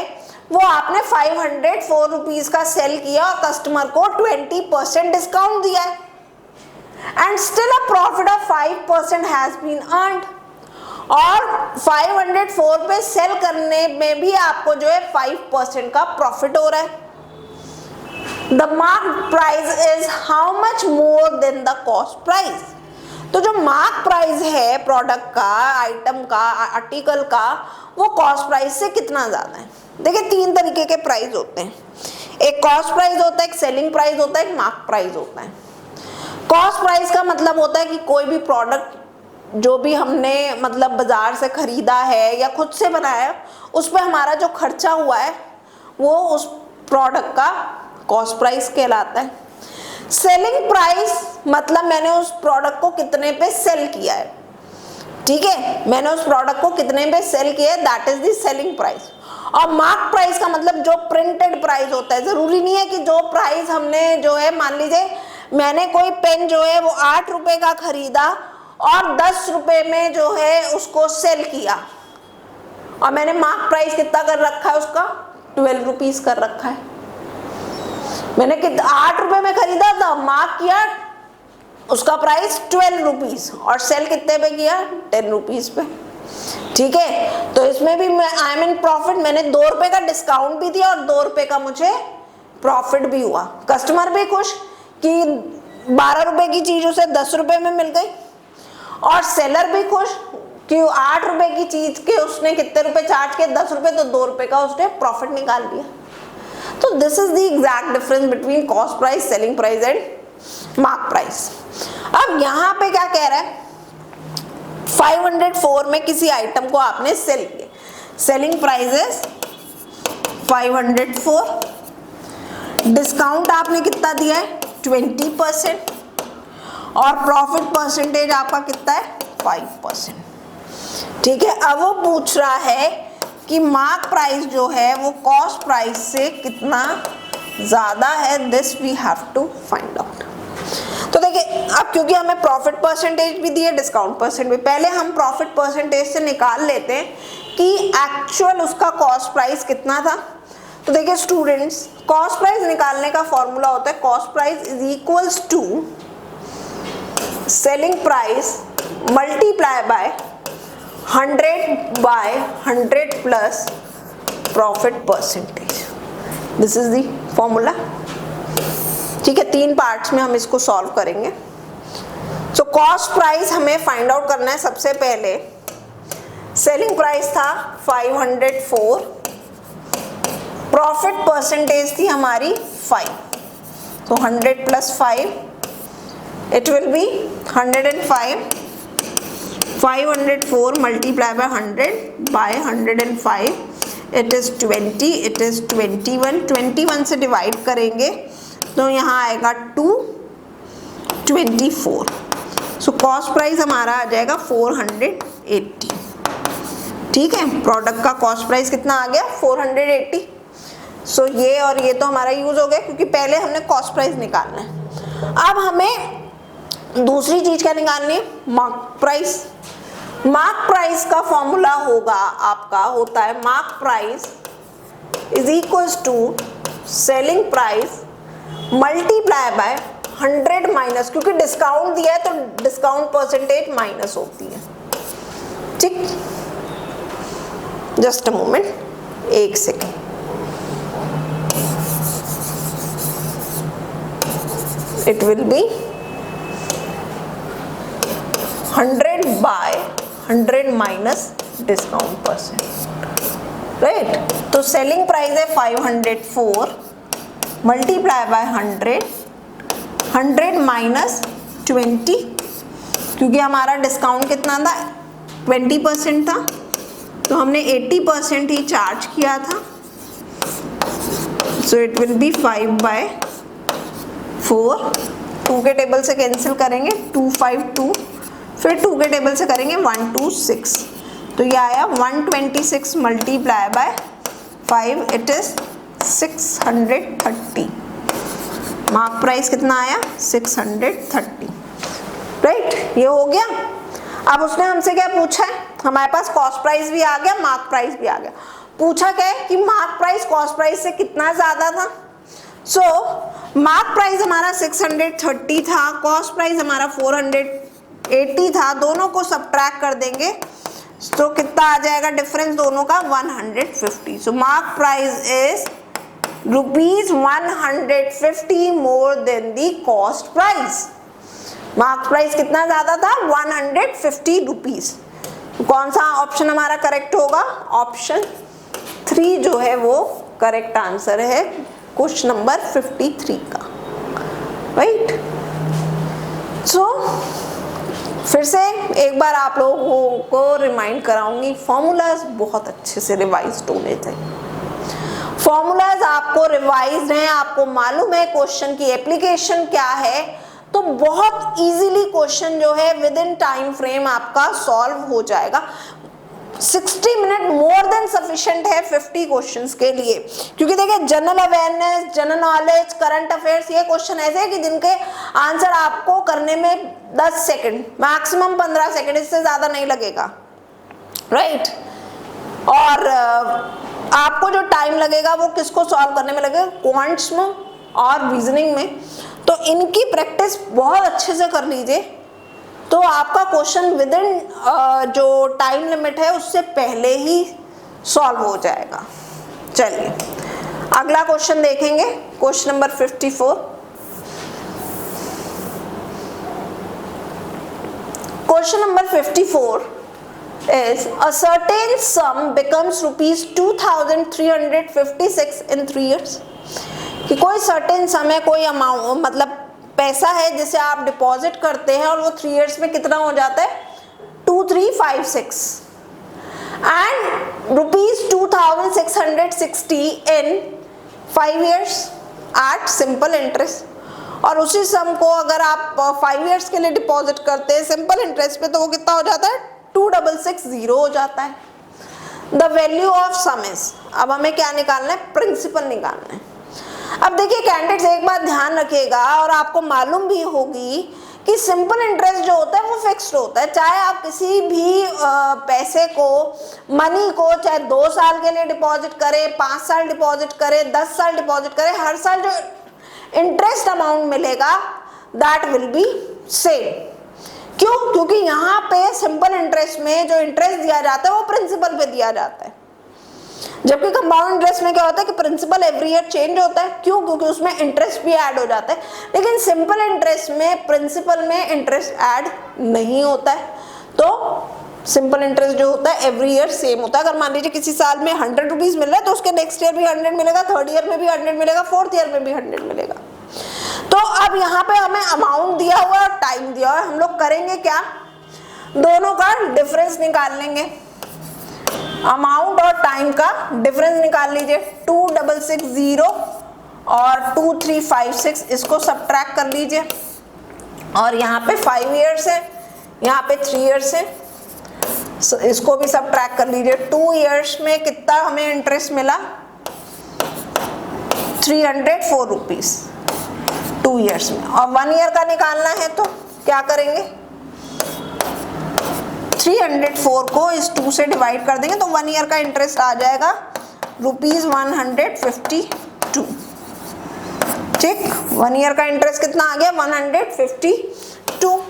वो आपने 504 रुपीज का सेल किया और कस्टमर को 20% डिस्काउंट दिया है, and still a profit of 5% has been earned. और 504 पे सेल करने में भी आपको जो है 5% का प्रॉफिट हो रहा है। The mark price is how much more than the cost price. तो जो मार्क प्राइस है प्रोडक्ट का, आइटम का, आर्टिकल का, वो कॉस्ट प्राइस से कितना ज्यादा है। देखिए 3 तरीके के प्राइस होते हैं, एक कॉस्ट प्राइस होता है, एक सेलिंग प्राइस होता है, एक मार्क प्राइस होता है। कॉस्ट प्राइस का मतलब होता है कि कोई भी प्रोडक्ट जो भी हमने मतलब बाजार से खरीदा है या खुद से बनाया उस पर हमारा जो खर्चा हुआ है वो उस प्रोडक्ट का कॉस्ट प्राइस कहलाता है। सेलिंग प्राइस मतलब मैंने उस प्रोडक्ट को कितने पे सेल किया है, ठीक है, मैंने उस प्रोडक्ट को कितने पे सेल किया है, that is the selling price. और मार्क प्राइस का मतलब जो प्रिंटेड प्राइस होता है। जरूरी नहीं है कि जो प्राइस हमने जो है, मान लीजिए मैंने कोई पेन जो है वो 8 रुपए का खरीदा और 10 रुपए में जो है उसको सेल किया और मैंने मार्क प्राइस कितना कर रखा है उसका, 12 रुपीज कर रखा है। मैंने 8 रुपए में खरीदा था, मार्क किया उसका प्राइस 12 रुपीज और सेल कितने पे किया, 10 रुपीज पे, ठीक है। तो इसमें भी मैं आई एम इन प्रॉफिट, मैंने 2 रुपए का डिस्काउंट भी दिया और 2 रुपए का मुझे प्रॉफिट भी हुआ। कस्टमर भी खुश कि 12 रुपए की चीज उसे 10 रुपए में मिल गई और सेलर भी खुश कि 8 रुपए की चीज के उसने कितने रुपए चार्ज किए, 10 रुपए, तो 2 रुपए का उसने प्रॉफिट निकाल लिया। तो this is the exact difference between cost price, selling price and mark price. अब यहाँ पे क्या कह रहा है, 504 में किसी आइटम को आपने सेल किया, सेलिंग प्राइस इज 504, डिस्काउंट आपने कितना दिया है 20% और प्रॉफिट परसेंटेज आपका कितना है 5%, ठीक है। अब वो पूछ रहा है कि मार्क प्राइस जो है वो कॉस्ट प्राइस से कितना ज्यादा है, this we have to find out. तो देखिए अब क्योंकि हमें प्रॉफिट परसेंटेज भी दिए, डिस्काउंट परसेंट भी, पहले हम प्रॉफिट परसेंटेज से निकाल लेते हैं कि एक्चुअल उसका कॉस्ट प्राइस कितना था। तो देखिए स्टूडेंट्स, कॉस्ट प्राइस निकालने का फॉर्मूला होता है cost price is equals to selling price multiply by 100 by 100 plus profit percentage, this is the formula, ठीक है। 3 पार्ट्स में हम इसको सॉल्व करेंगे। सो कॉस्ट प्राइस हमें फाइंड आउट करना है। सबसे पहले सेलिंग प्राइस था 504, प्रॉफिट परसेंटेज थी हमारी 5, तो 100 plus 5 it will be 105, 504 multiply by 100 by 105 it is 20, it is 21, 21 से डिवाइड करेंगे तो यहाँ आएगा 224। सो कॉस्ट प्राइस हमारा आ जाएगा 480, ठीक है। प्रोडक्ट का कॉस्ट प्राइस कितना आ गया 480। सो ये और ये तो हमारा यूज हो गया क्योंकि पहले हमने कॉस्ट प्राइस निकालना है। अब हमें दूसरी चीज क्या निकालनी है, मार्क प्राइस। मार्क प्राइस का फॉर्मूला होगा आपका, होता है mark price is equals to selling price multiply by 100 minus, क्योंकि डिस्काउंट दिया है तो डिस्काउंट परसेंटेज माइनस होती है, ठीक। Just a moment, 1 second. It will be 100 by 100 minus discount percent, right. तो सेलिंग प्राइस है 504 मल्टीप्लाई बाय 100, 100 माइनस 20, क्योंकि हमारा डिस्काउंट कितना था 20% था तो हमने 80% ही चार्ज किया था। सो इट विल बी 5 by 4, 2 के टेबल से कैंसिल करेंगे 2 5 2, फिर 2 के टेबल से करेंगे 1 2 6, तो ये आया 126 multiply by 5 it is 630। Mark price कितना आया 630, राइट। ये हो गया। अब उसने हमसे क्या पूछा है, हमारे पास कॉस्ट प्राइस भी आ गया, मार्क प्राइस भी आ गया। पूछा क्या है कि मार्क प्राइस कॉस्ट प्राइस से कितना ज्यादा था। सो मार्क प्राइस हमारा 630 था, कॉस्ट प्राइस हमारा 480 था, दोनों को सबट्रैक्ट कर देंगे तो कितना आ जाएगा डिफरेंस दोनों का 150। So mark price is ₹150 more than the cost price. Mark price कितना ज्यादा था 150 रुपीज। कौन सा ऑप्शन हमारा करेक्ट होगा, ऑप्शन 3 जो है वो करेक्ट आंसर है क्वेश्चन नंबर 53 का, राइट। सो फिर से एक बार आप लोगों को रिमाइंड कराऊंगी, फॉर्मूलाज बहुत अच्छे से रिवाइज्ड होने चाहिए। फॉर्मूलाज आपको रिवाइज हैं, आपको मालूम है क्वेश्चन की एप्लीकेशन क्या है, तो बहुत इजीली क्वेश्चन जो है विद इन टाइम फ्रेम आपका सॉल्व हो जाएगा। 60 मिनट मोर देन सफिशिएंट है 50 क्वेश्चंस के लिए, क्योंकि देखिए general awareness, general knowledge, current affairs, ये क्वेश्चन ऐसे हैं कि जिनके आंसर आपको करने में 10 सेकंड, मैक्सिमम 15 सेकंड, इससे ज्यादा नहीं लगेगा, राइट। और आपको जो टाइम लगेगा वो किसको सॉल्व करने में लगेगा, क्वांट्स में और रीजनिंग में। तो इनकी प्रैक्टिस बहुत अच्छे से कर लीजिए, तो आपका क्वेश्चन विद इन जो टाइम लिमिट है उससे पहले ही सॉल्व हो जाएगा। चलिए अगला क्वेश्चन देखेंगे, question number 54। Question number 54 is a certain sum becomes rupees 2356 in 3 years। कि कोई सर्टेन समय, कोई अमाउंट, मतलब पैसा है जिसे आप डिपॉजिट करते हैं और वो 3 इयर्स में कितना हो जाता है, 2356 and rupees 2660 in 5 years at simple interest. और उसी सम को अगर आप 5 इयर्स के लिए डिपॉजिट करते हैं सिंपल इंटरेस्ट पे, तो वो कितना हो जाता है, 2660 हो जाता है। The value of some is, अब हमें क्या निकालना है, प्रिंसिपल निकालना है। अब देखिए कैंडिडेट्स, एक बात ध्यान रखिएगा और आपको मालूम भी होगी कि सिंपल इंटरेस्ट जो होता है वो फिक्स्ड होता है। चाहे आप किसी भी पैसे को, मनी को, चाहे 2 साल के लिए डिपॉजिट करें, 5 साल डिपॉजिट करें, 10 साल डिपॉजिट करें, हर साल जो इंटरेस्ट अमाउंट मिलेगा दैट विल बी सेम। क्यों? क्योंकि यहाँ पे सिंपल इंटरेस्ट में जो इंटरेस्ट दिया जाता है वो प्रिंसिपल पे दिया जाता है, जबकि कंपाउंड इंटरेस्ट में क्या होता है कि प्रिंसिपल एवरी ईयर चेंज होता है। क्यों? क्योंकि उसमें इंटरेस्ट भी ऐड हो जाता है। लेकिन सिंपल इंटरेस्ट में प्रिंसिपल में इंटरेस्ट ऐड नहीं होता है, तो सिंपल इंटरेस्ट जो होता है एवरी ईयर सेम होता है। अगर मान लीजिए किसी साल में 100 रुपीज मिल रहा है तो उसके नेक्स्ट ईयर भी 100 मिलेगा, थर्ड ईयर में भी 100 मिलेगा, फोर्थ ईयर में भी 100 मिलेगा। तो अब यहाँ पे हमें अमाउंट दिया हुआ और टाइम दिया हुआ है, हम लोग करेंगे क्या, दोनों का डिफरेंस निकाल लेंगे। अमाउंट और टाइम का डिफरेंस निकाल लीजिए, 2660 और 2356, इसको सब्ट्रैक्ट कर लीजिए। और यहाँ पे 5 इयर्स है, यहाँ पे 3 इयर्स है, इसको भी सब्ट्रैक्ट कर लीजिए। 2 इयर्स में कितना हमें इंटरेस्ट मिला, 304 रुपीज 2 इयर्स में। और 1 ईयर का निकालना है तो क्या करेंगे, 304 को इस 2 से डिवाइड कर देंगे तो 1 ईयर का इंटरेस्ट आ जाएगा रुपीज 152। ठीक, 1 ईयर का इंटरेस्ट कितना आ गया, 152।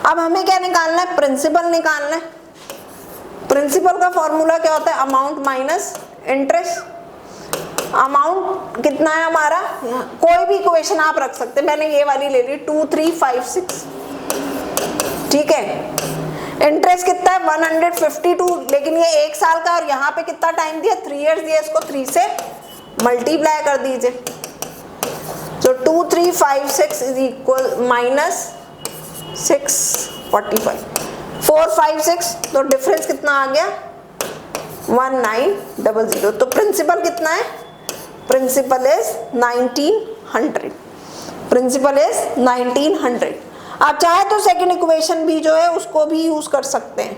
अब हमें क्या निकालना है, प्रिंसिपल निकालना है। प्रिंसिपल का फॉर्मूला क्या होता है, अमाउंट माइनस इंटरेस्ट। अमाउंट कितना है हमारा, कोई भी इक्वेशन आप रख सकते हैं, मैंने ये वाली ले ली 2356, ठीक है। इंटरेस्ट कितना है 152, लेकिन ये 1 साल का, और यहाँ पे कितना टाइम दिया, 3 इयर्स दिया, इसको 3 से मल्टीप्लाई कर दीजिए। तो 2356 इज इक्वल माइनस 645, 456, तो डिफरेंस कितना आ गया 1900। तो प्रिंसिपल कितना है, प्रिंसिपल इज 1900, प्रिंसिपल इज 1900। आप चाहे तो सेकंड इक्वेशन भी जो है उसको भी यूज कर सकते हैं।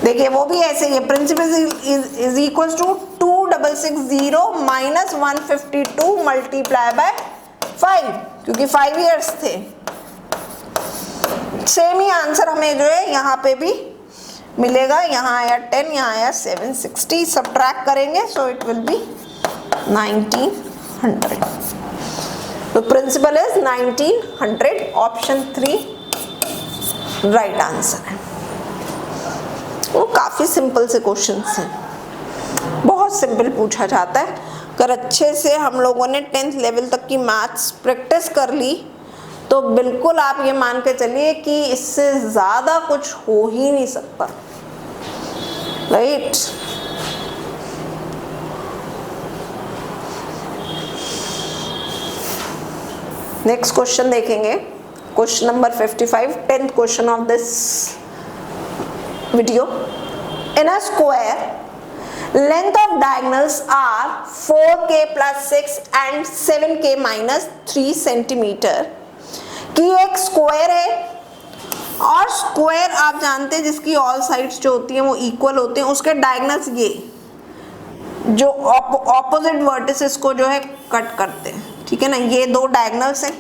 देखिए वो भी ऐसे ही है, principal is equal to 2660 minus 152 multiply by 5, क्योंकि 5 इयर्स थे। सेम ही आंसर हमें जो है यहाँ पे भी मिलेगा। यहाँ आया 10, यहाँ आया 760, सब्ट्रैक्ट करेंगे सो इट विल बी 1900। तो principal is 1900, option 3 right answer है। वो काफी सिंपल से क्वेश्चंस हैं, बहुत सिंपल पूछा जाता है। अगर अच्छे से हम लोगों ने 10th लेवल तक की मैथ्स प्रैक्टिस कर ली तो बिल्कुल आप ये मान के चलिए कि इससे ज्यादा कुछ हो ही नहीं सकता, राइट। नेक्स्ट क्वेश्चन देखेंगे, question number 55, 10th question of this video. In a square length of diagonals are 4k plus 6 and 7k minus 3 centimetre की एक स्क्वायर है, और स्क्वायर आप जानते हैं जिसकी ऑल साइड्स जो होती हैं वो इक्वल होते हैं, उसके डायगोनल्स ये जो ऑपोजिट वर्टिसेस को जो है कट करते हैं, ठीक है ना. ये दो डायगोनल्स हैं,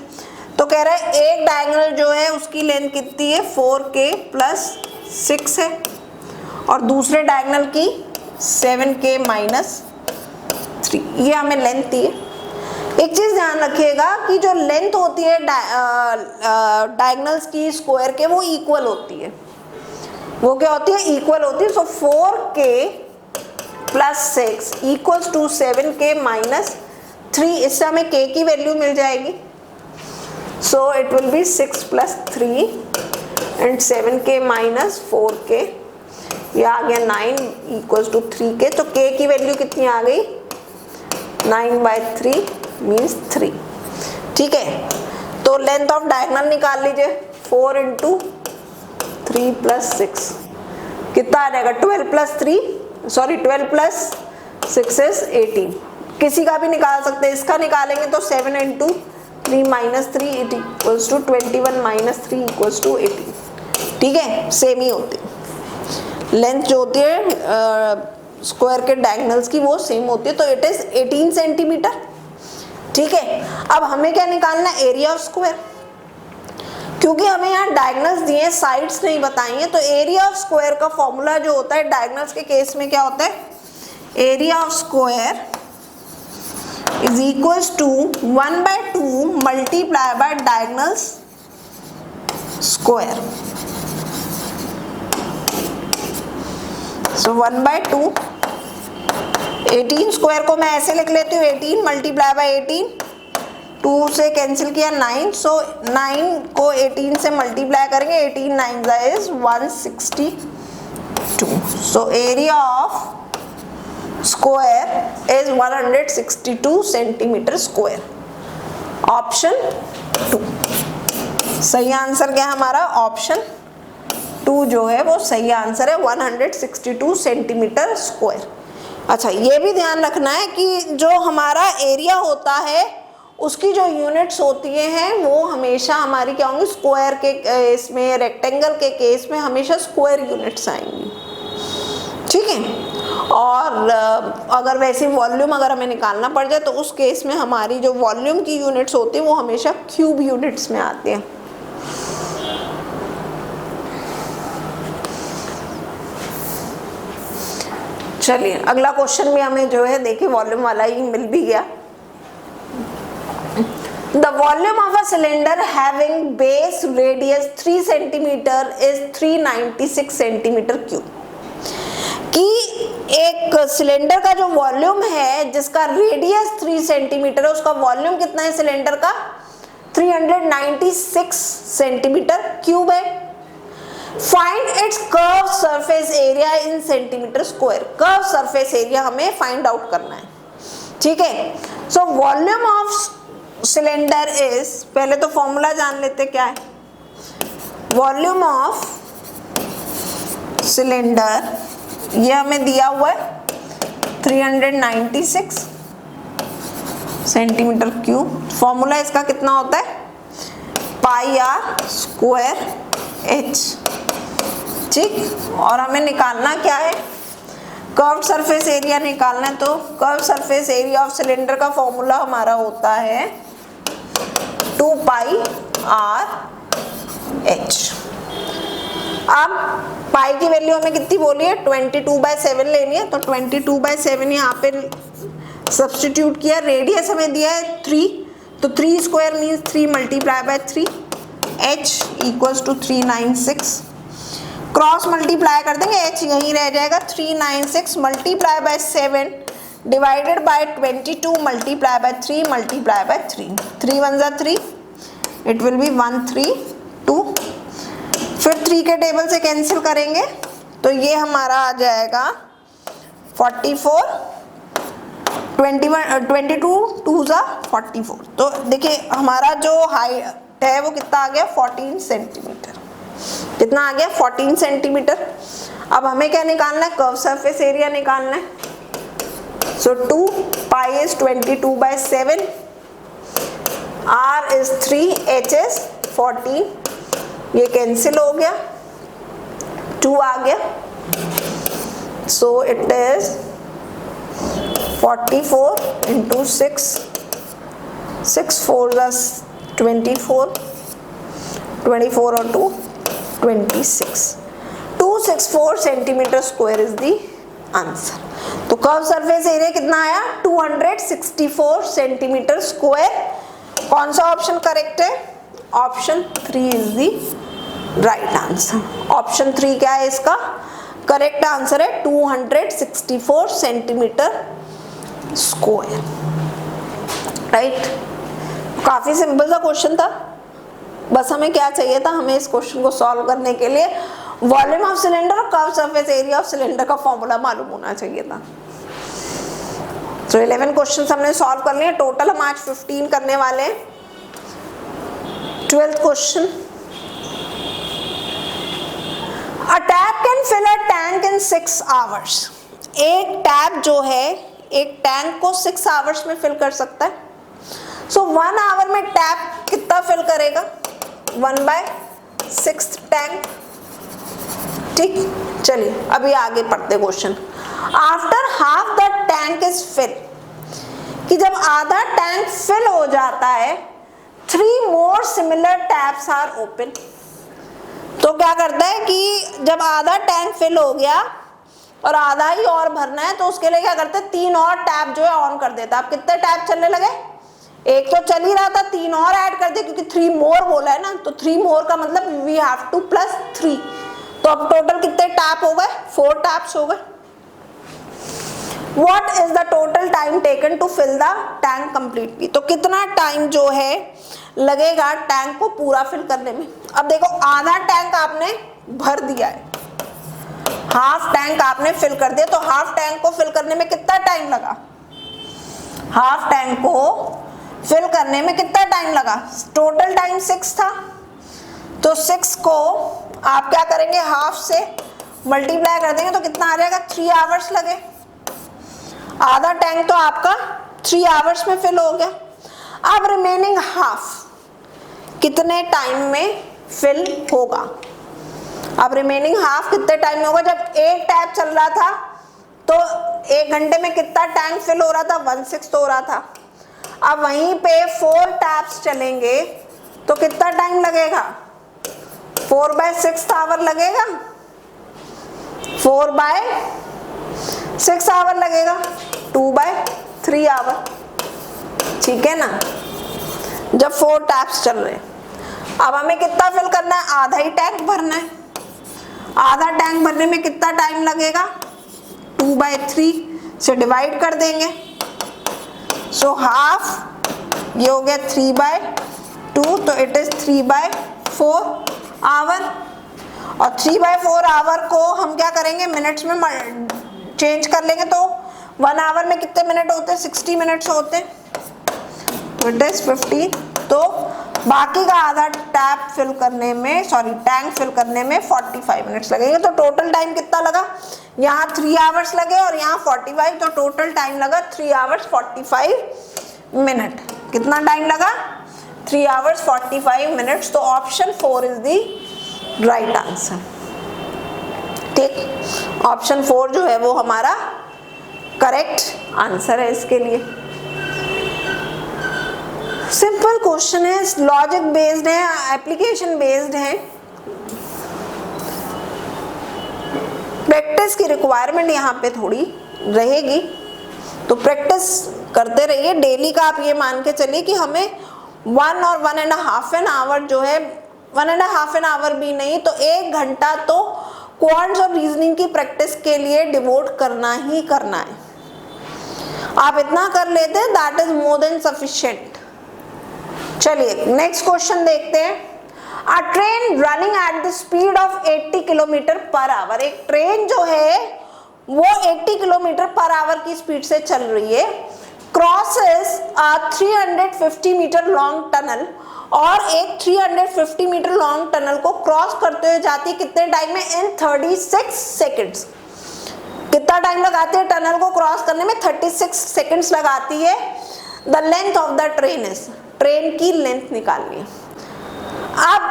तो कह रहा है एक डायगोनल जो है उसकी लेंथ कितनी है 4k प्लस 6 है, और दूसरे डायगोनल की 7k माइनस 3. ये हमें लेंथ दी है. एक चीज ध्यान रखिएगा कि जो लेंथ होती है डायगोनल्स की स्क्वायर के वो इक्वल होती है. वो क्या होती है? इक्वल होती है. So 4k plus 6 equals to 7k minus 3. इससे हमें k की वैल्यू मिल जाएगी. So it will be 6 plus 3 and 7k minus 4k. ये आ गया 9 इक्वल्स टू 3k. तो k की वैल्यू कितनी आ गई? 9/3 मीन्स 3. ठीक है, तो लेंथ ऑफ डायगोनल निकाल लीजिए. 4 इंटू 3 प्लस 6 कितना आ जाएगा? 12 प्लस 6 इज 18. किसी का भी निकाल सकते हैं. इसका निकालेंगे तो 7 into 3 minus 3 it equals to 21 minus 3 equals to 18. ठीक है, सेम ही होती है. लेंथ जो होती है स्क्वायर के डायगोनल्स की वो सेम होती है. तो इट इज 18 सेंटीमीटर. ठीक है, अब हमें क्या निकालना है? Area of square. क्योंकि हमें यहाँ डायगोनल्स दिए, साइड्स नहीं बताई हैं, तो एरिया ऑफ स्क्वायर का फॉर्मूला जो होता है डायगोनल्स के केस में क्या होता है? Area of square is equals to 1/2 multiply by diagonals square. So 1/2. 18 square को मैं ऐसे लिख लेती हूँ, 18 मल्टीप्लाई बाय 18. 2 से कैंसिल किया 9. सो 9 को 18 से मल्टीप्लाई करेंगे. 18 9 is 162. So area of square is 162 centimetre square. Option 2 सही आंसर क्या है हमारा? ऑप्शन 2 जो है वो सही आंसर है. 162 सेंटीमीटर स्क्वायर. अच्छा, ये भी ध्यान रखना है कि जो हमारा एरिया होता है उसकी जो यूनिट्स होती हैं वो हमेशा हमारी क्या होंगी? स्क्वायर के इसमें, रेक्टेंगल के केस में हमेशा स्क्वायर यूनिट्स आएंगी. ठीक है, और अगर वैसे वॉल्यूम अगर हमें निकालना पड़ जाए तो उस केस में हमारी जो वॉल्यूम की यूनिट्स होती है वो हमेशा क्यूब यूनिट्स में आती हैं. चलिए, अगला क्वेश्चन भी हमें जो है देखिए वॉल्यूम वाला ही मिल भी गया. The volume of a cylinder having base radius 3 centimetre is 396 centimetre cube. कि एक सिलेंडर का जो वॉल्यूम है जिसका रेडियस 3 सेंटीमीटर है, उसका वॉल्यूम कितना है सिलेंडर का? 396 सेंटीमीटर क्यूब है. Find its curve surface area in centimetre square. Curve surface area हमें फाइंड आउट करना है. ठीक है, so volume of cylinder is, पहले तो फॉर्मूला जान लेते क्या है. वॉल्यूम ऑफ सिलेंडर ये हमें दिया हुआ है 396 सेंटीमीटर क्यूब. फॉर्मूला इसका कितना होता है? पाई आर स्क्वायर एच. ठीक, और हमें निकालना क्या है? कर्व सरफेस एरिया निकालना है. तो curve surface area of cylinder का फॉर्मूला हमारा होता है 2 पाई आर एच. अब पाई की वैल्यू हमें कितनी बोली है? 22/7 लेनी है. तो 22/7 यहाँ पे सब्स्टिट्यूट किया. रेडियस हमें दिया है 3, तो 3 square means 3 multiply by 3. h equals to 396. Cross multiply कर देंगे, h यहीं रह जाएगा. 396 multiply by 7 divided by 22 multiply by 3 multiply by 3. 3 1 जा 3, इट विल बी 132. फिर 3 के टेबल से कैंसिल करेंगे तो ये हमारा आ जाएगा 44. 22 2 जा 44. तो देखिए हमारा जो हाई है वो कितना आ गया 14 सेंटीमीटर। कितना आ गया 14 सेंटीमीटर। अब हमें क्या निकालना है, कर्व सरफेस एरिया निकालना है। सो 2 pi is 22/7, r is 3, h is 14, ये कैंसिल हो गया, 2 आ गया। सो इट इज 44 इंटू 6, 6 4 24, 24 और 2 26, 264 centimetre square is the answer. तो कर्व सरफेस एरिया कितना आया 264 सेंटीमीटर स्क्वायर। कौन सा ऑप्शन करेक्ट है, option 3 is the right answer. Option 3 क्या है इसका करेक्ट आंसर है 264 सेंटीमीटर स्क्वायर, राइट। काफी सिंपल सा क्वेश्चन था, बस हमें क्या चाहिए था, हमें इस क्वेश्चन को सॉल्व करने के लिए वॉल्यूम ऑफ सिलेंडर और curve surface area of cylinder का फॉर्मूला मालूम होना चाहिए था। तो 11 क्वेश्चंस हमने सॉल्व कर लिए, टोटल हम आज 15 करने वाले हैं। 12th question, a tap can fill a tank in 6 hours. एक टैप जो है एक टैंक को 6 आवर्स में फिल कर सकता है। सो 1 आवर में टैप कितना फिल करेगा, 1/6 टैंक। ठीक, चलिए अभी आगे पढ़ते question. After half the tank is fill, कि जब आधा टैंक फिल हो जाता है 3 more similar taps are open. तो क्या करता है कि जब आधा टैंक फिल हो गया और आधा ही और भरना है तो उसके लिए क्या करते हैं 3 और टैप जो है ऑन कर देता है। अब कितने टैप चलने लगे, एक तो चल ही रहा था, 3 और ऐड कर दे क्योंकि 3 मोर बोला है ना, तो 3 मोर का मतलब वी हैव टू प्लस 3। तो अब टोटल कितने टैप हो गए, 4 टैप्स हो गए। What is the total time taken to fill the tank completely? तो कितना टाइम जो है लगेगा टैंक को पूरा फिल करने में। अब देखो आधा टैंक आपने भर दिया है, हाफ टैंक आपने फिल कर दिया, तो हाफ टैंक को फिल करने में कितना टाइम लगा, हाफ टैंक को फिल करने में कितना टाइम लगा, टोटल टाइम 6 था, तो 6 को आप क्या करेंगे हाफ से मल्टीप्लाई कर देंगे तो कितना आ जाएगा 3 आवर्स लगे। आधा टैंक तो आपका 3 आवर्स में फिल हो गया। अब रिमेनिंग हाफ कितने टाइम में फिल होगा, अब रिमेनिंग हाफ कितने टाइम में होगा। जब एक टैप चल रहा था तो 1 घंटे में कितना टैंक फिल हो रहा था, 1/6 हो रहा था। अब वहीं पे 4 टैप्स चलेंगे तो कितना टाइम लगेगा, 4/6 आवर लगेगा, 4/6 आवर लगेगा, 2/3 आवर। ठीक है ना, जब 4 टैप्स चल रहे हैं। अब हमें कितना फिल करना है, आधा ही टैंक भरना है। आधा टैंक भरने में कितना टाइम लगेगा, 2/3 से डिवाइड कर देंगे। सो हाफ ये हो गया 3/2, तो इट इज 3/4 आवर। और 3/4 आवर को हम क्या करेंगे मिनट्स में चेंज कर लेंगे, तो 1 आवर में कितने मिनट होते हैं, 60 मिनट्स होते हैं, इट इज 15। तो बाकी का आधा टैप फिल करने में टैंक फिल करने में 45 मिनट्स लगेंगे। तो टोटल टाइम कितना लगा, यहाँ 3 आवर्स लगे और यहाँ 45, तो टोटल टाइम लगा 3 आवर्स 45 मिनट। कितना टाइम लगा, 3 आवर्स 45 मिनट्स। तो option 4 is the right answer. ठीक, ऑप्शन 4 जो है वो हमारा करेक्ट आंसर है इसके लिए। सिंपल क्वेश्चन है, लॉजिक बेस्ड है, एप्लीकेशन बेस्ड है। प्रैक्टिस की रिक्वायरमेंट यहाँ पे थोड़ी रहेगी, तो प्रैक्टिस करते रहिए डेली का। आप ये मान के चलिए कि हमें 1 और 1.5 आवर जो है, 1.5 आवर भी नहीं तो 1 घंटा तो क्वांट्स और रीजनिंग की प्रैक्टिस के लिए डिवोट करना ही करना है। आप इतना कर लेते हैं, that is more than sufficient. चलिए नेक्स्ट क्वेश्चन देखते हैं। अ train running at the speed of 80 kilometre per hour, एक ट्रेन जो है वो 80 किलोमीटर पर आवर की स्पीड से चल रही है, क्रॉसेस अ 350 मीटर लॉन्ग टनल और एक 350 मीटर लॉन्ग टनल को क्रॉस करते हुए जाती है कितने टाइम में? इन 36 सेकेंड्स। कितना टाइम लगाती है टनल को क्रॉस करने में? 36 सेकेंड्स लगाती है। The length of the train is, train की लेंथ निकालनी है। अब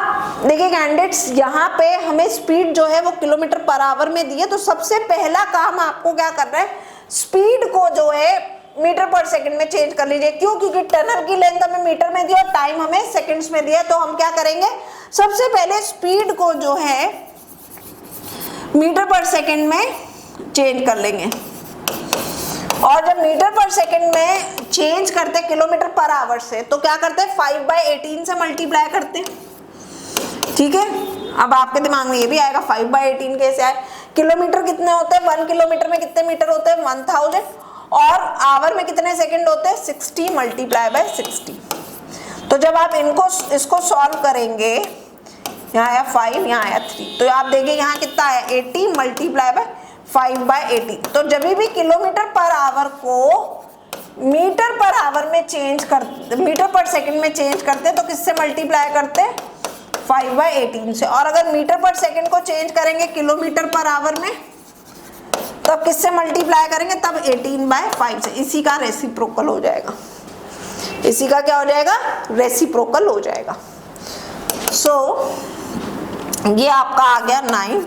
देखिए कैंडिडेट्स, यहाँ पे हमें स्पीड जो है वो किलोमीटर पर आवर में दी है, तो सबसे पहला काम आपको क्या करना है, स्पीड को जो है मीटर पर सेकंड में चेंज कर लीजिए। क्यों? क्योंकि टनल की लेंथ हमें मीटर में दी और टाइम हमें सेकंड्स में दिया है। तो हम क्या करेंगे, सबसे पहले स्पीड को जो है मीटर पर सेकंड में चेंज कर लेंगे, और जब मीटर पर सेकंड में चेंज करते किलोमीटर पर आवर से, तो क्या करते हैं, 5/18 से मल्टीप्लाई करते हैं। ठीक है, अब आपके दिमाग में ये भी आएगा 5/18 कैसे आए। किलोमीटर कितने होते हैं, 1 किलोमीटर में कितने मीटर होते हैं, 1000, और आवर में कितने सेकंड होते हैं, 60 मल्टीप्लाई बाय 60। तो जब आप इसको सॉल्व करेंगे, यहाँ आया 5, यहाँ आया 3, तो आप देखिए यहाँ कितना आया, 80 मल्टीप्लाई बाय 5/80। तो जब भी किलोमीटर पर आवर को मीटर पर आवर में चेंज करते, मीटर पर सेकंड में चेंज करते, तो किससे मल्टीप्लाई करते, 5/18 से। और अगर मीटर पर सेकंड को चेंज करेंगे किलोमीटर पर आवर में, तब किससे मल्टीप्लाई करेंगे, तब 18/5 से। इसी का रेसिप्रोकल हो जाएगा, इसी का क्या हो जाएगा, रेसिप्रोकल हो जाएगा। सो ये आपका आ गया 9,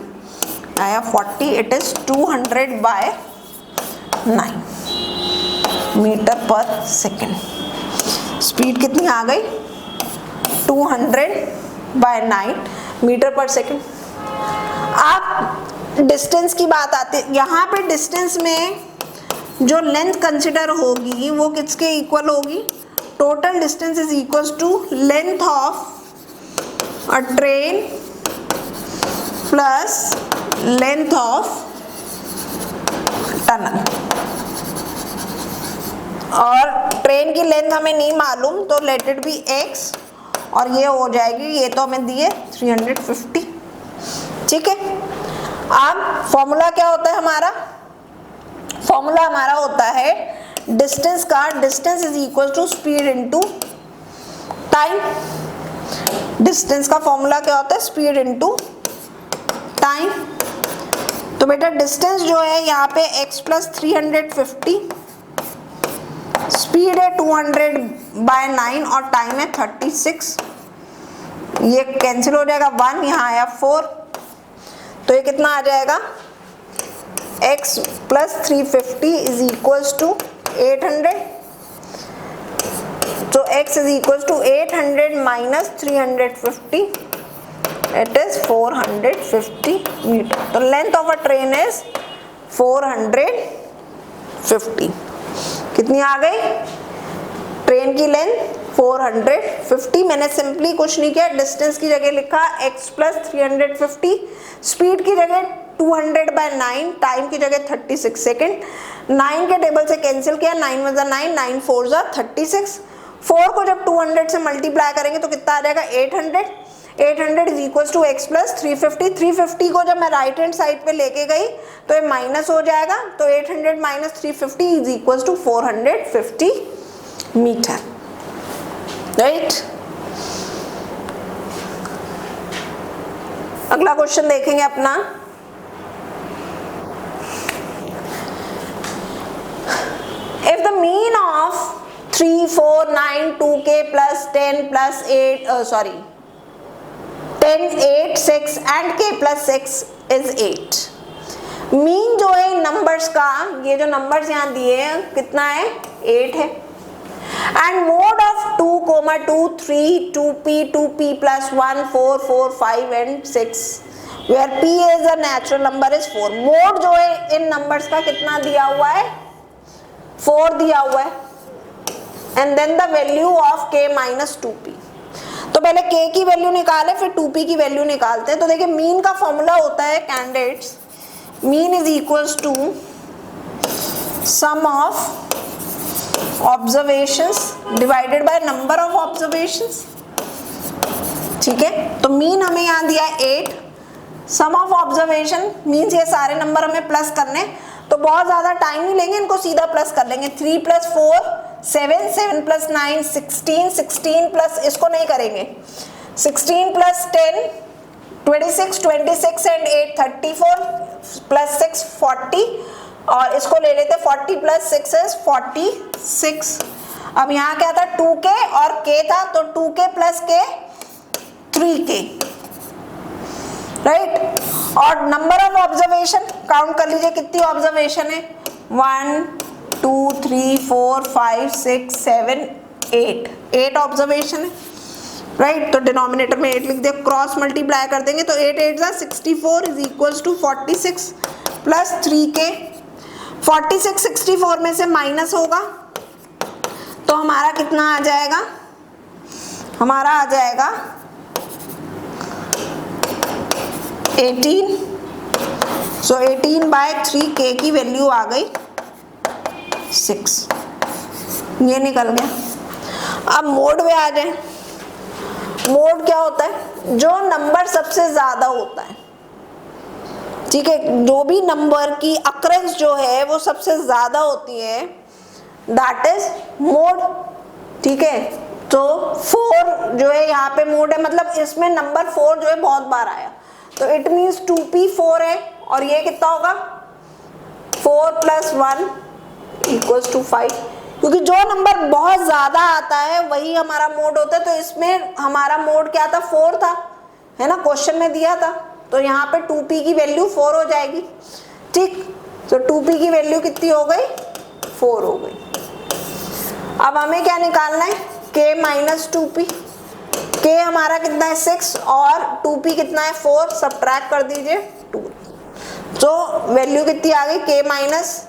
आया 40, इट इज 200/9 मीटर पर सेकेंड। स्पीड कितनी आ गई, 200/9 मीटर पर सेकेंड। आप डिस्टेंस की बात आती है, यहाँ पे डिस्टेंस में जो लेंथ कंसिडर होगी वो किसके इक्वल होगी, total distance is equal to length of a train plus length of tunnel. और ट्रेन की लेंथ हमें नहीं मालूम, तो लेट इट बी x, और ये हो जाएगी, ये तो हमें दिए 350। ठीक है, अब फॉर्मूला क्या होता है हमारा, फॉर्मूला हमारा होता है डिस्टेंस का, distance is equal to speed into time. Distance का फॉर्मूला क्या होता है, स्पीड इनटू टाइम। तो बेटा डिस्टेंस जो है यहाँ पे x + 350, स्पीड है 200/9 और टाइम है 36। ये कैंसिल हो जाएगा, 1 यहाँ आया 4, तो ये कितना आ जाएगा, x + 350 इज इक्वल्स टू 800। तो x is equals to 800 minus 350, it is 450 metre. तो length of a train is 450। कितनी आ गई ट्रेन की लेंथ, 450। मैंने सिंपली कुछ नहीं किया, डिस्टेंस की जगह लिखा x + 350, स्पीड की जगह 200/9, टाइम की जगह 36 सेकेंड। 9 के टेबल से कैंसिल किया, 9 × 9, 9 × 4 = 36। 4 को जब 200 से मल्टीप्लाई करेंगे तो कितना आ जाएगा, 800। 800 इज इक्वल टू x + 350। 350 को जब मैं राइट हैंड साइड पे लेके गई तो ये माइनस हो जाएगा, तो 800 minus 350 is equal to 450 metre, right. अगला क्वेश्चन देखेंगे अपना, if the mean of 3, 4, 9, 2k plus 10 plus 8, 10, 8, 6 and k plus 6 is 8। Mean जो है नंबर्स का, ये जो नंबर्स यहाँ दिए हैं कितना है, 8 है। And mode of 2, 2, 3, 2p, 2p plus 1, 4, 4, 5 and 6 where p is a natural number is 4। Mode जो है इन नंबर्स का कितना दिया हुआ है, 4 दिया हुआ है। And then the value of k - 2p। तो पहले k की वैल्यू निकाले, फिर 2p की वैल्यू निकालते हैं। तो देखिए मीन का फॉर्मूला होता है candidates, mean is equals to sum of observations divided by number of observations. ठीक है, तो मीन हमें यहाँ दिया 8, सम ऑफ ऑब्जर्वेशन मीन्स ये सारे नंबर हमें प्लस करने, तो बहुत ज्यादा टाइम नहीं लेंगे, इनको सीधा प्लस कर लेंगे। 3 + 4 7, 7 प्लस 9 16, 16 प्लस इसको नहीं करेंगे, 16 प्लस 10 26, 26 एंड 8 34 प्लस 6 40 और इसको ले लेते 40 प्लस 6 इज 46। अब यहाँ क्या था 2k और k था तो 2k plus k 3k, right. और नंबर ऑफ ऑब्जर्वेशन काउंट कर लीजिए कितनी ऑब्जर्वेशन है, 1 2 3 4 5 6 7 8 ऑब्जर्वेशन है, राइट। तो डिनोमिनेटर में 8 लिख दिया, क्रॉस मल्टीप्लाई कर देंगे तो 8 8 जा 64 is equals to 46 plus 3k। 46 64 में से माइनस होगा तो हमारा कितना आ जाएगा, हमारा आ जाएगा 18। सो 18 बाय 3k की वैल्यू आ गई 6, ये निकल गया। अब मोड में आ जाए। मोड क्या होता है, जो नंबर सबसे ज्यादा होता है, ठीक है, जो भी नंबर की अक्रेंस जो है वो सबसे ज्यादा होती है, दैट इज मोड, ठीक है। तो 4 जो है यहाँ पे मोड है, मतलब इसमें नंबर 4 जो है बहुत बार आया, तो इट मीन्स 2p 4 है और ये कितना होगा 4 प्लस 1 इक्वल्स टू 5, क्योंकि जो नंबर बहुत ज्यादा आता है वही हमारा मोड होता है। तो इसमें हमारा मोड क्या था 4 था, है ना, क्वेश्चन में दिया था, तो यहाँ पे 2p की वैल्यू 4 हो जाएगी, ठीक। तो 2p की वैल्यू कितनी हो गई 4 हो गई। अब हमें क्या निकालना है, k माइनस 2p, k हमारा कितना है 6 और 2p कितना है 4, सब्ट्रैक्ट कर दीजिए 2, तो वैल्यू कितनी आ गई k माइनस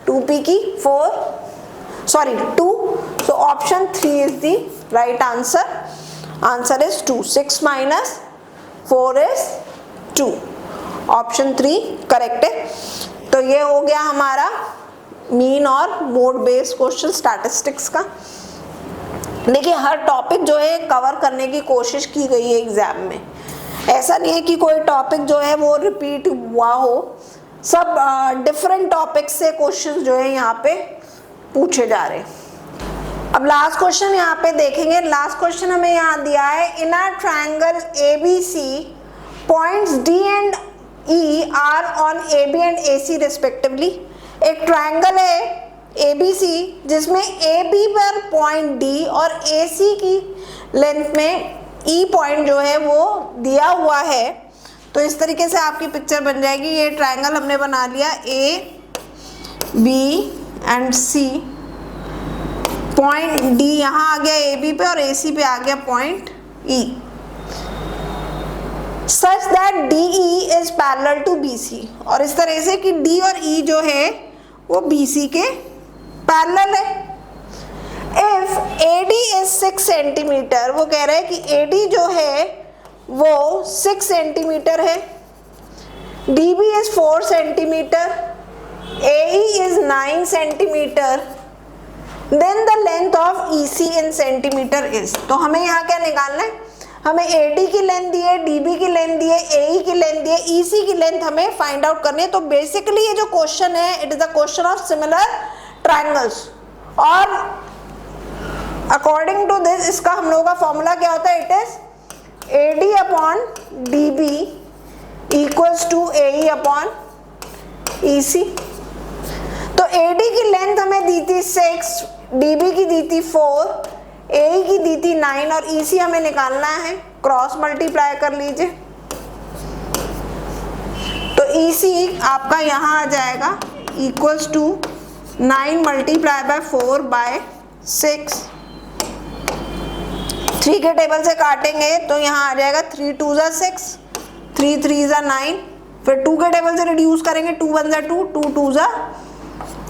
2p की 2, so option 3 is the right answer. Answer is 2. 6 minus 4 is 2. Option 3 correct है। तो ये हो गया हमारा मीन और मोड बेस्ड क्वेश्चन स्टैटिस्टिक्स का। देखिए हर टॉपिक जो है कवर करने की कोशिश की गई है एग्जाम में, ऐसा नहीं है कि कोई टॉपिक जो है वो रिपीट हुआ हो, सब डिफरेंट टॉपिक से क्वेश्चन जो है यहाँ पे पूछे जा रहे हैं। अब लास्ट क्वेश्चन यहाँ पे देखेंगे। लास्ट क्वेश्चन हमें यहाँ दिया है, in a triangle ABC points D and E are on AB and AC respectively. एक ट्रायंगल है ABC जिसमें AB पर पॉइंट D और AC की लेंथ में E पॉइंट जो है वो दिया हुआ है। तो इस तरीके से आपकी पिक्चर बन जाएगी। ये ट्रायंगल हमने बना लिया A, B and C, point D यहाँ आ गया AB पे और AC पे आ गया point E, such that DE is parallel to BC, और इस तरह से कि D और E जो है वो BC के पैरेलल है। इफ AD इज 6 सेंटीमीटर, वो कह रहे हैं कि AD जो है वो 6 सेंटीमीटर है, DB is 4 centimetre, AE is 9 centimetre, then the length of EC in centimetre is। तो हमें यहाँ क्या निकालना है, हमें AD की लेंथ दी है, DB की लेंथ दी है, AE की लेंथ दी है, EC की लेंथ हमें फाइंड आउट करनी है। तो बेसिकली ये जो क्वेश्चन है it is a question of similar triangles, और अकॉर्डिंग टू दिस इसका हम लोगों का फॉर्मूला क्या होता है, it is AD upon DB equals to AE upon EC। तो AD की लेंथ हमें दी थी 6, DB की दी थी 4, AE की दी थी 9 और EC हमें निकालना है, क्रॉस मल्टीप्लाई कर लीजिए। तो EC आपका यहाँ आ जाएगा equals to 9 multiply by 4 by 6। 3 के टेबल से काटेंगे तो यहाँ आ जाएगा 3 2 जा 6, 3 3 जा 9, फिर 2 के टेबल से रिड्यूस करेंगे, 2 1 जा 2, 2 2 जा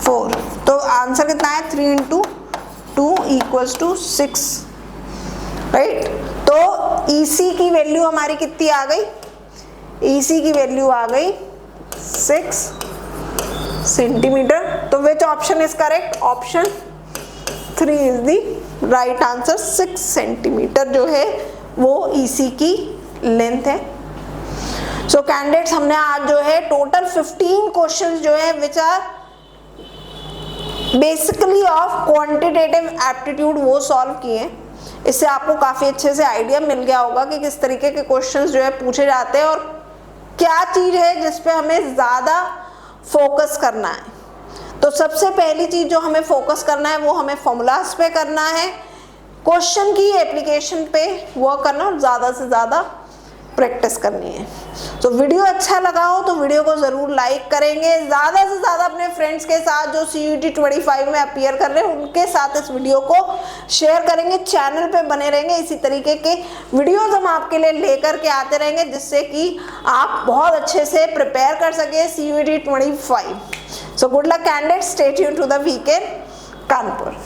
4। तो आंसर कितना है 3 इंटू 2 इक्वल्स टू 6, राइट। तो EC की वैल्यू हमारी कितनी आ गई, EC की वैल्यू आ गई 6 सेंटीमीटर। तो which option is correct, option 3 is the right answer. 6 centimetre जो है वो EC की लेंथ है। सो कैंडिडेट्स हमने आज जो है टोटल 15 क्वेश्चंस जो है which are basically of quantitative aptitude वो सॉल्व किए। इससे आपको काफ़ी अच्छे से आइडिया मिल गया होगा कि किस तरीके के क्वेश्चंस जो है पूछे जाते हैं और क्या चीज़ है जिस पे हमें ज़्यादा फोकस करना है। तो सबसे पहली चीज़ जो हमें फोकस करना है वो हमें फॉर्मूलाज पे करना है, क्वेश्चन की एप्लीकेशन पे वर्क करना और ज़्यादा से ज़्यादा प्रैक्टिस करनी है। तो वीडियो अच्छा लगा हो तो वीडियो को ज़रूर लाइक करेंगे, ज़्यादा से ज़्यादा अपने फ्रेंड्स के साथ जो CUET 25 में अपीयर कर रहे हैं उनके साथ इस वीडियो को शेयर करेंगे। चैनल पे बने रहेंगे, इसी तरीके के वीडियोस हम आपके लिए लेकर के आते रहेंगे जिससे कि आप बहुत अच्छे से प्रिपेयर कर सके CUET 25। So good luck candidates, stay tuned to the weekend Kanpur.